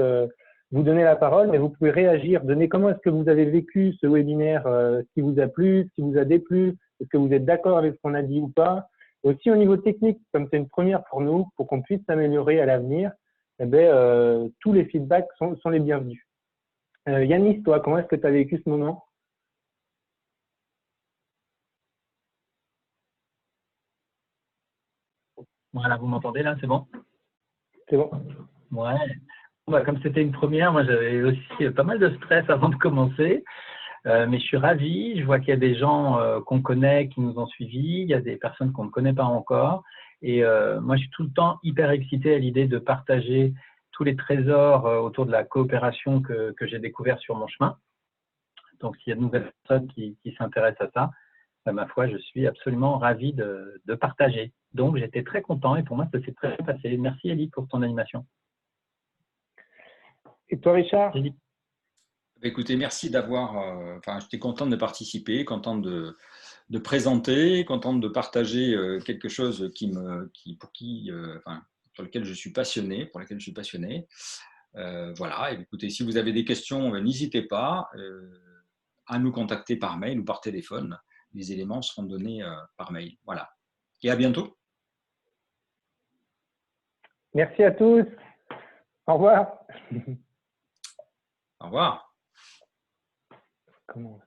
vous donner la parole, mais vous pouvez réagir, donner comment est-ce que vous avez vécu ce webinaire, ce qui vous a plu, ce qui vous a déplu, est-ce que vous êtes d'accord avec ce qu'on a dit ou pas. Aussi au niveau technique, comme c'est une première pour nous, pour qu'on puisse s'améliorer à l'avenir, tous les feedbacks sont les bienvenus. Yannis, toi, comment est-ce que tu as vécu ce moment? Voilà, vous m'entendez là, c'est bon? C'est bon. Ouais. Comme c'était une première, moi j'avais aussi pas mal de stress avant de commencer, mais je suis ravi. Je vois qu'il y a des gens qu'on connaît, qui nous ont suivis, il y a des personnes qu'on ne connaît pas encore. Et moi, je suis tout le temps hyper excité à l'idée de partager tous les trésors autour de la coopération que j'ai découvert sur mon chemin. Donc, s'il y a de nouvelles personnes qui s'intéressent à ça, ma foi, je suis absolument ravi de partager. Donc, j'étais très content et pour moi, ça s'est très bien passé. Merci, Elie, pour ton animation. Et toi, Richard? Écoutez, merci d'avoir… j'étais content de participer, content de présenter, content de partager quelque chose sur lequel je suis passionné, pour lequel je suis passionné. Voilà, et écoutez, si vous avez des questions, n'hésitez pas à nous contacter par mail ou par téléphone. Les éléments seront donnés par mail. Voilà. Et à bientôt. Merci à tous. Au revoir. Au revoir. Comment